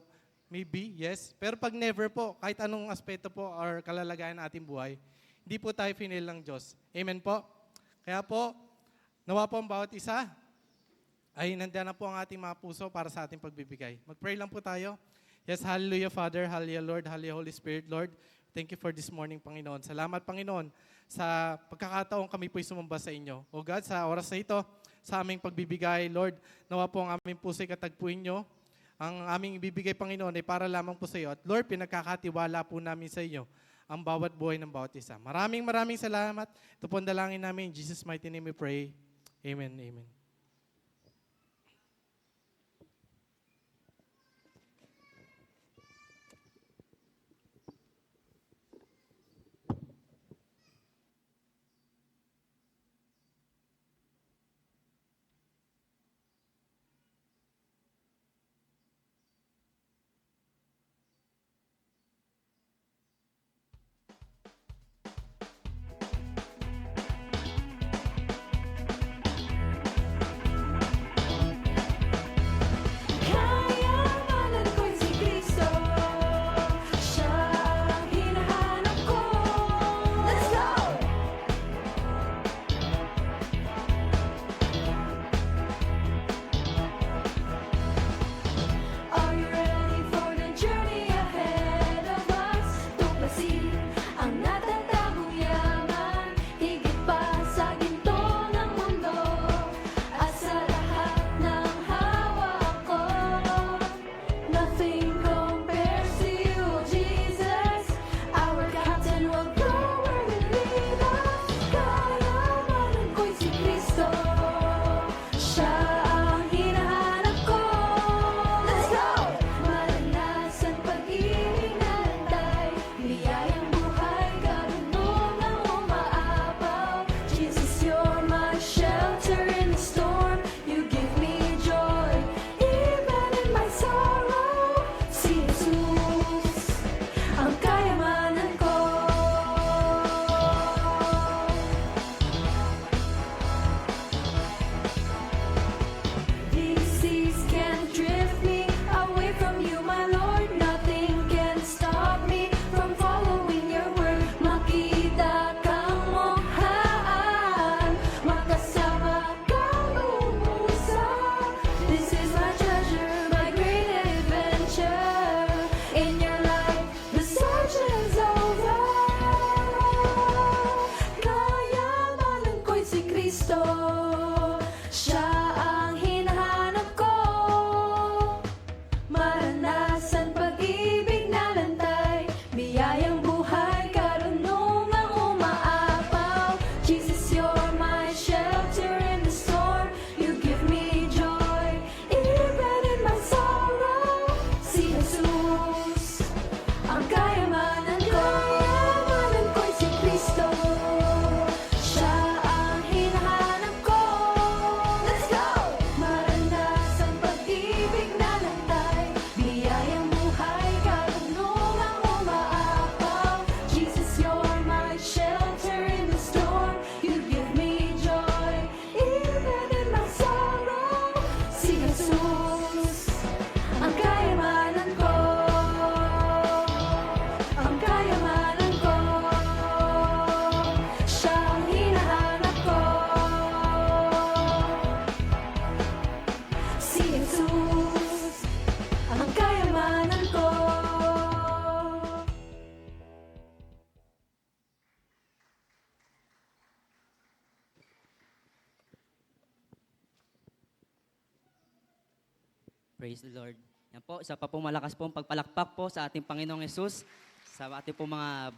E: maybe, yes. Pero pag never po, kahit anong aspeto po or kalalagayan ng ating buhay, hindi po tayo finil ng Diyos. Amen po? Kaya po, nawa po ang bawat isa, ay nandiyan na po ang ating mga puso para sa ating pagbibigay. Mag-pray lang po tayo. Yes, hallelujah, Father, hallelujah, Lord, hallelujah, Holy Spirit, Lord. Thank you for this morning, Panginoon. Salamat, Panginoon, sa pagkakataong kami po'y sumamba sa inyo. O God, sa oras na ito, sa aming pagbibigay, Lord, nawa po ang aming puso'y katagpuin nyo. Ang aming ibibigay, Panginoon, ay para lamang po sa iyo. At Lord, pinagkakatiwala po namin sa iyo ang bawat buhay ng bawat isa. Maraming salamat. Ito po ang dalangin namin. In Jesus' mighty name we pray. Amen, amen.
F: Praise the Lord. Yan po, isa pa pong malakas pong pagpalakpak po sa ating Panginoong Yesus, sa ating pong mga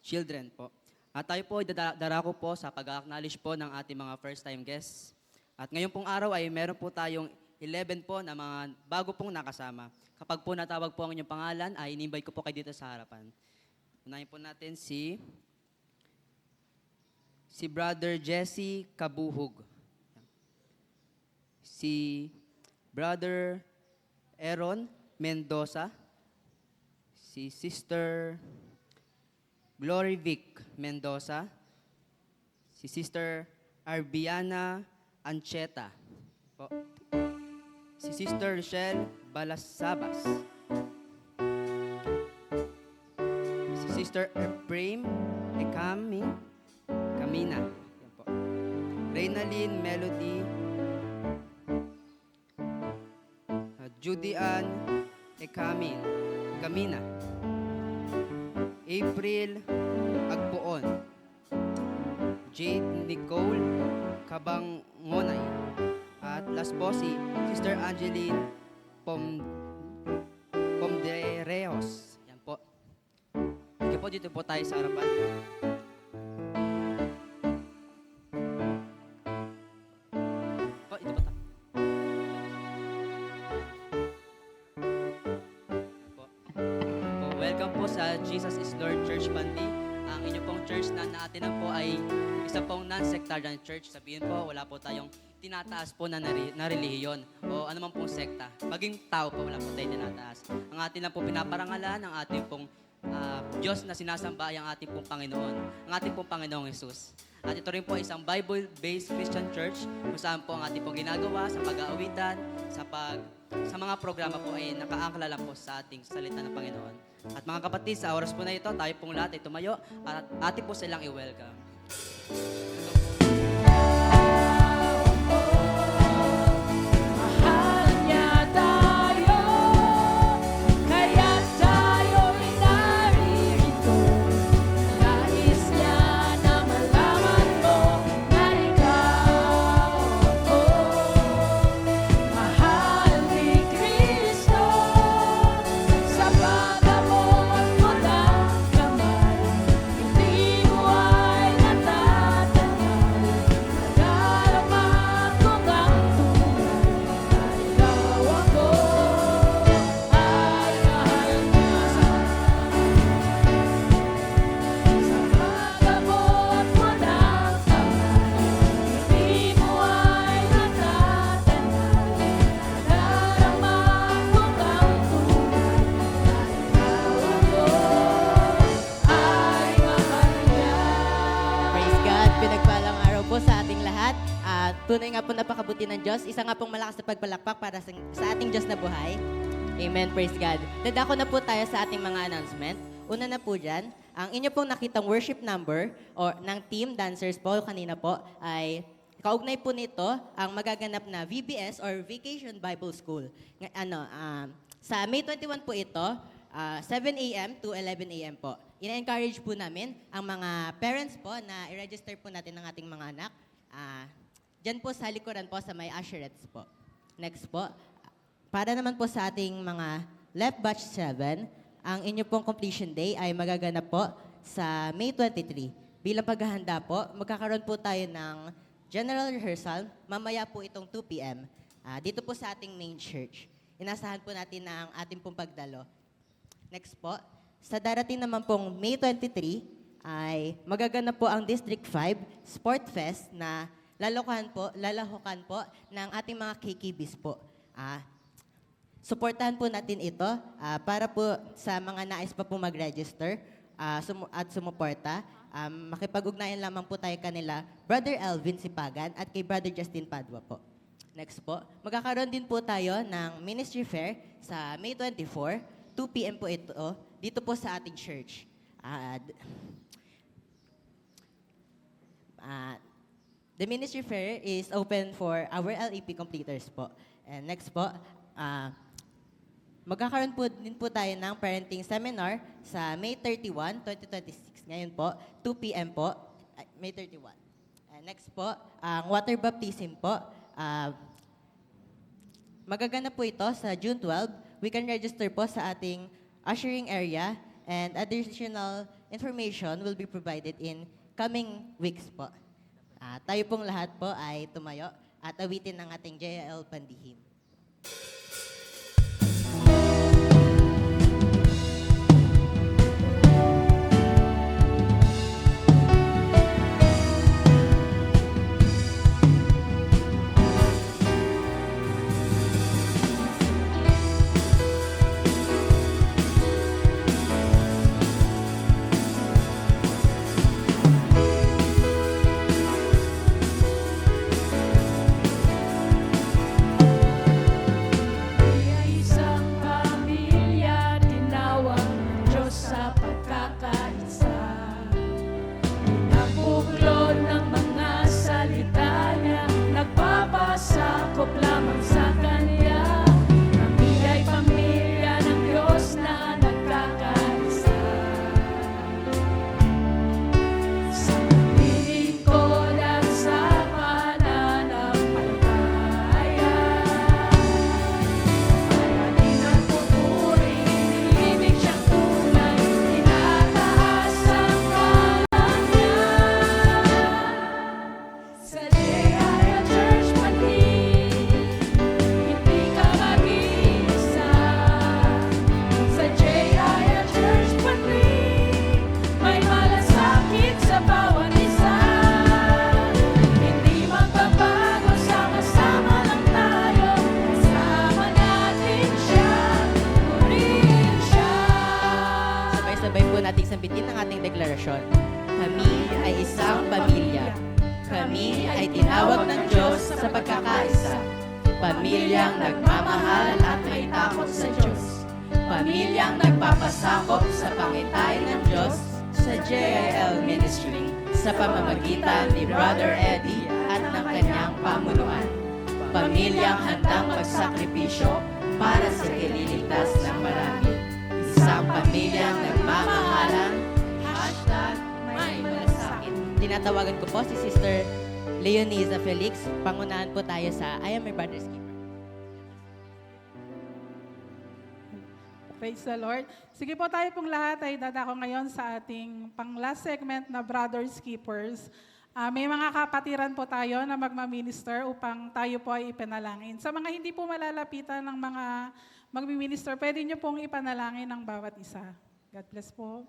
F: children po. At tayo po, darako po sa pag-acknowledge po ng ating mga first-time guests. At ngayon pong araw ay meron po tayong 11 po na mga bago pong nakasama. Kapag po natawag po ang inyong pangalan, ay in-invite ko po kayo dito sa harapan. Unahin po natin si Brother Jesse Kabuhog. Si Brother Aaron Mendoza. Si Sister Glory Vic Mendoza. Si Sister Arbiana Ancheta. Po. Si Sister Rochelle Balasabas. Si Sister Ephraim Kamina. Yan po. Reynalyn Melody. Judy Ann Kamina. April Agpoon. Jade Nicole Kabangonay. At last po si Sister Angeline Pomderejos. Yan po. Sige po, dito po tayo sa harapan. Po, dito po tayo. Po. Welcome po sa Jesus is Lord Church Pandi. Ang inyong pong church na naatinan po ay isa pong non-sectarian church. Sabihin po, wala po tayong tinataas po na relihiyon o anuman pong sekta. Maging tao po, wala po tayong tinataas. Ang atin lang po pinaparangalan, ang ating pong Diyos na sinasamba ay ang ating pong Panginoon, ang ating pong Panginoong Jesus. At ito rin po ay isang Bible-based Christian church kung saan po ang ating pong ginagawa sa pag-aawitan, sa mga programa po ay nakaangkla lang po sa ating salita ng Panginoon. At mga kapatid, sa oras po na ito, tayo pong lahat ay tumayo at ating po silang i-welcome.
C: Mahal niya tayo, kaya tayo'y naririto. Nais niya na malaman mo na ikaw ako. Mahal ni Kristo, sa pag-abot mo ng kamay, hindi mo ay natatanggal. Nadarama ko ang tunay na ikaw ako ay mahal niya. Sa pag-abot mo ng kamay, hindi mo ay natatanggal. Nadarama ko ang tunay na ikaw ako ay mahal niya.
G: Praise God. Pinagpalang araw po sa ating lahat. At tunay nga po napakabuti ng Diyos. Isa nga pong malakas na pagpalakpak para sa ating Diyos na buhay. Amen. Praise God. Dadako na po tayo sa ating mga announcement. Una na po dyan, ang inyo pong nakitang worship number or ng team dancers po kanina po ay kaugnay po nito ang magaganap na VBS or Vacation Bible School. Sa May 21 po ito, 7 a.m. to 11 a.m. po. Ina-encourage po namin ang mga parents po na i-register po natin ng ating mga anak. Diyan po sa likuran po sa may usherettes po. Next po, para naman po sa ating mga left batch 7, ang inyo pong completion day ay magaganap po sa May 23. Bilang paghahanda po, magkakaroon po tayo ng general rehearsal. Mamaya po itong 2 p.m. Dito po sa ating main church. Inasahan po natin na ang ating pong pagdalo. Next po, sa darating naman pong May 23 ay magaganap po ang District 5 Sport Fest na lalahukan po ng ating mga KKBs po. Suportahan po natin ito para po sa mga nais pa po mag-register at sumuporta. Makipag-ugnayan lamang po tayo kanila, Brother Elvin Sipagan at kay Brother Justin Padua po. Next po, magkakaroon din po tayo ng Ministry Fair sa May 24, 2 p.m. po ito, dito po sa ating church. The Ministry Fair is open for our LEP completers po. And next po, magkakaroon po din po tayo ng parenting seminar sa May 31, 2026. Ngayon po, 2 p.m. po, May 31. And next po, ang water baptism po, Magaganap po ito sa June 12. We can register po sa ating ushering area and additional information will be provided in coming weeks po. Tayo pong lahat po ay tumayo at awitin ang ating JL Pandihim.
C: Isang pamilya, tinawag ng Diyos sa pagkakaisa. Nabuklod ng mga salita niya, nagpapasakop lamang sa Kanya. Kami ay pamilya ng Diyos na nagkakaisa. Sa lingkod at sa pananampalataya, mayanin at pupuri, iniibig siyang tunay, tinataas ang ngalan niya. Sa JIL Church Manila, hindi ka mag-iisa. Sa JIL Church Manila, may malasakit sa bawat isa. Hindi magbabago, sama-sama lang tayo, kasama natin siya, purihin siya.
G: Sabay-sabay po nating sambitin ang ating deklarasyon. Kami ay isang pamilya. Kami ay tinawag ng Diyos sa pagkakaisa. Pamilyang nagmamahal at may takot sa Diyos. Pamilyang nagpapasakop sa pangitain ng Diyos sa JIL Ministry sa pamamagitan ni Brother Eddie at ng kanyang pamunuan. Pamilyang handang magsakripisyo para sa ililigtas ng marami. Isang pamilyang nagmamahalan, #may malasakit. Tinatawagan ko po si Sister Leoniza Felix. Pangunahan po tayo sa I Am My Brother's Keeper.
H: Praise the Lord. Sige po, tayo pong lahat ay dadako ngayon sa ating pang-last segment na Brothers Keepers. May mga kapatiran po tayo na magmaminister upang tayo po ay ipanalangin. Sa mga hindi po malalapitan ng mga magmiminister, pwede nyo pong ipanalangin ng bawat isa. God bless po.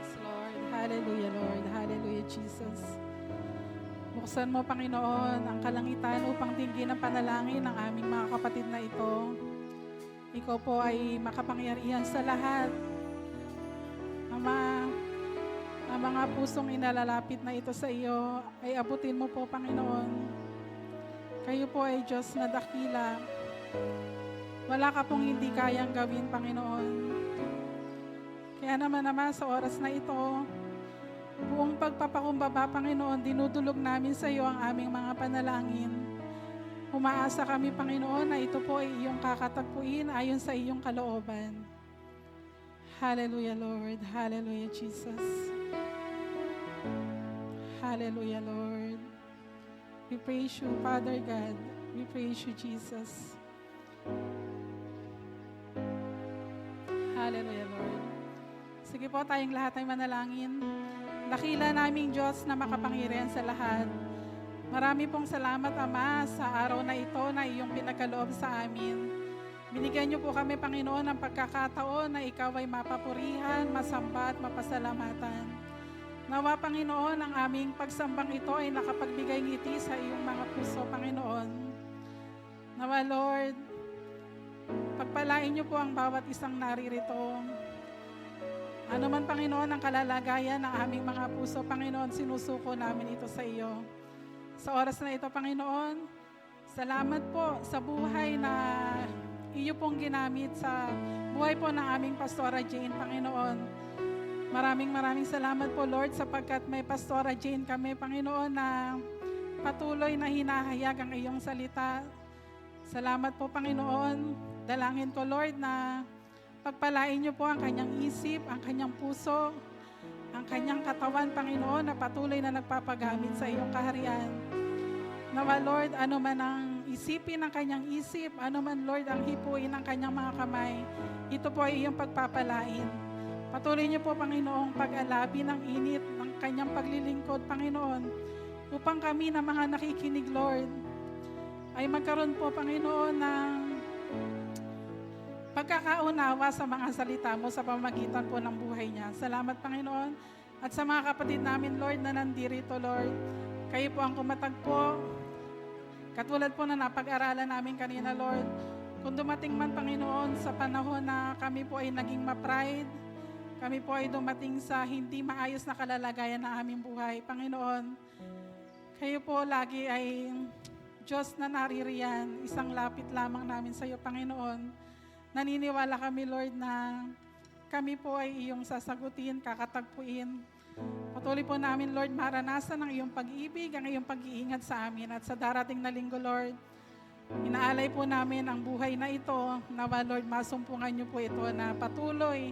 H: Yes, Lord. Hallelujah, Lord. Hallelujah, Jesus. Buksan mo, Panginoon, ang kalangitan upang tingin ang panalangin ng aming mga kapatid na ito. Ikaw po ay makapangyarihan sa lahat. Ama, ang mga pusong inalalapit na ito sa iyo ay abutin mo po, Panginoon. Kayo po ay Diyos na dakila. Wala ka pong hindi kayang gawin, Panginoon. Kaya naman sa oras na ito, buong pagpapakumbaba, Panginoon, dinudulog namin sa iyo ang aming mga panalangin. Umaasa kami, Panginoon, na ito po ay iyong kakatagpuin ayon sa iyong kalooban. Hallelujah, Lord. Hallelujah, Jesus. Hallelujah, Lord. We praise you, Father God. We praise you, Jesus. Hallelujah, Lord. Sige po, tayong lahat ay manalangin. Dakila naming Diyos na makapangyarihan sa lahat. Marami pong salamat, Ama, sa araw na ito na iyong pinagkaloob sa amin. Binigyan niyo po kami, Panginoon, ng pagkakataon na ikaw ay mapapurihan, masamba at mapasalamatan. Nawa, Panginoon, ang aming pagsambang ito ay nakapagbigay ngiti sa iyong mga puso, Panginoon. Nawa, Lord, Pagpalain niyo po ang bawat isang naririto. Ano man, Panginoon, ang kalalagayan ng aming mga puso, Panginoon, sinusuko namin ito sa iyo. Sa oras na ito, Panginoon, salamat po sa buhay na iyo pong ginamit sa buhay po ng aming Pastora Jane, Panginoon. Maraming salamat po, Lord, sapagkat may Pastora Jane kami, Panginoon, na patuloy na hinahayag ang iyong salita. Salamat po, Panginoon. Dalangin ko, Lord, na pagpalain niyo po ang kanyang isip, ang kanyang puso, ang kanyang katawan, Panginoon, na patuloy na nagpapagamit sa iyong kaharian. Nawa, Lord, ano man ang isipin ng kanyang isip, ano man, Lord, ang hipuin ng kanyang mga kamay, ito po ay iyong pagpapalain. Patuloy niyo po, Panginoong, pag-alabi ng init ng kanyang paglilingkod, Panginoon, upang kami na mga nakikinig, Lord, ay magkaroon po, Panginoon, ng pagkakaunawa sa mga salita mo sa pamamagitan po ng buhay niya. Salamat, Panginoon. At sa mga kapatid namin, Lord, na nandirito, Lord, kayo po ang kumatagpo. Katulad po na napag-aralan namin kanina, Lord, kung dumating man, Panginoon, sa panahon na kami po ay naging ma-pride, kami po ay dumating sa hindi maayos na kalalagayan ng aming buhay, Panginoon, kayo po lagi ay Diyos na naririyan, isang lapit lamang namin sa iyo, Panginoon. Naniniwala kami, Lord, na kami po ay iyong sasagutin, kakatagpuin. Patuloy po namin, Lord, maranasan ang iyong pag-ibig, ang iyong pag-iingat sa amin. At sa darating na linggo, Lord, inaalay po namin ang buhay na ito. Nawa, Lord, masumpungan niyo po ito na patuloy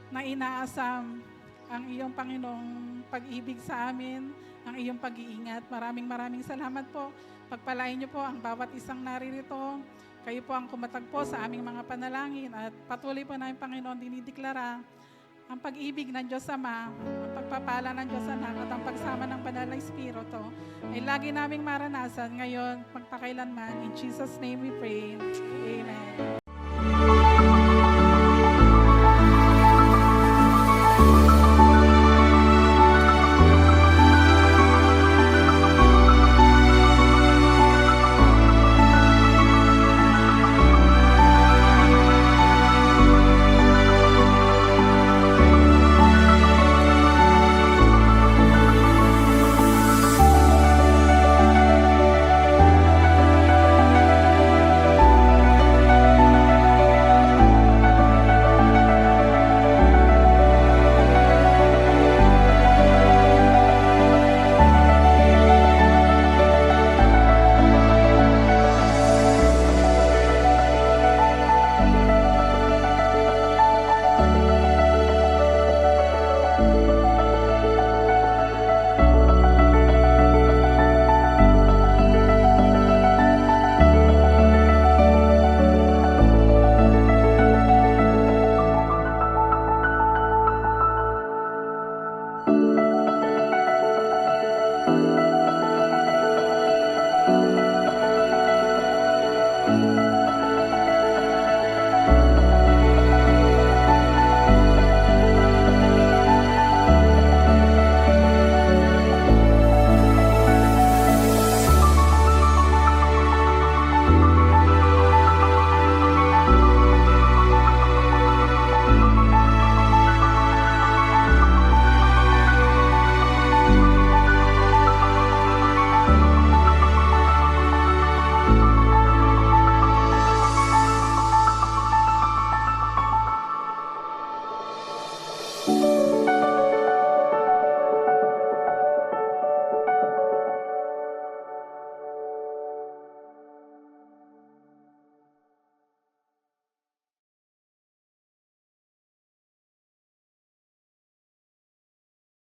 H: na inaasam ang iyong Panginoong pag-ibig sa amin, ang iyong pag-iingat. Maraming salamat po. Pagpalain niyo po ang bawat isang naririto. Kayo po ang kumatagpo sa aming mga panalangin at patuloy po namin, Panginoon, dinideklara ang pag-ibig ng Diyos Ama, ang pagpapala ng Diyos Anak at ang pagsama ng Banal na Espiritu ay lagi naming maranasan ngayon, magpakailanman. In Jesus' name we pray. Amen.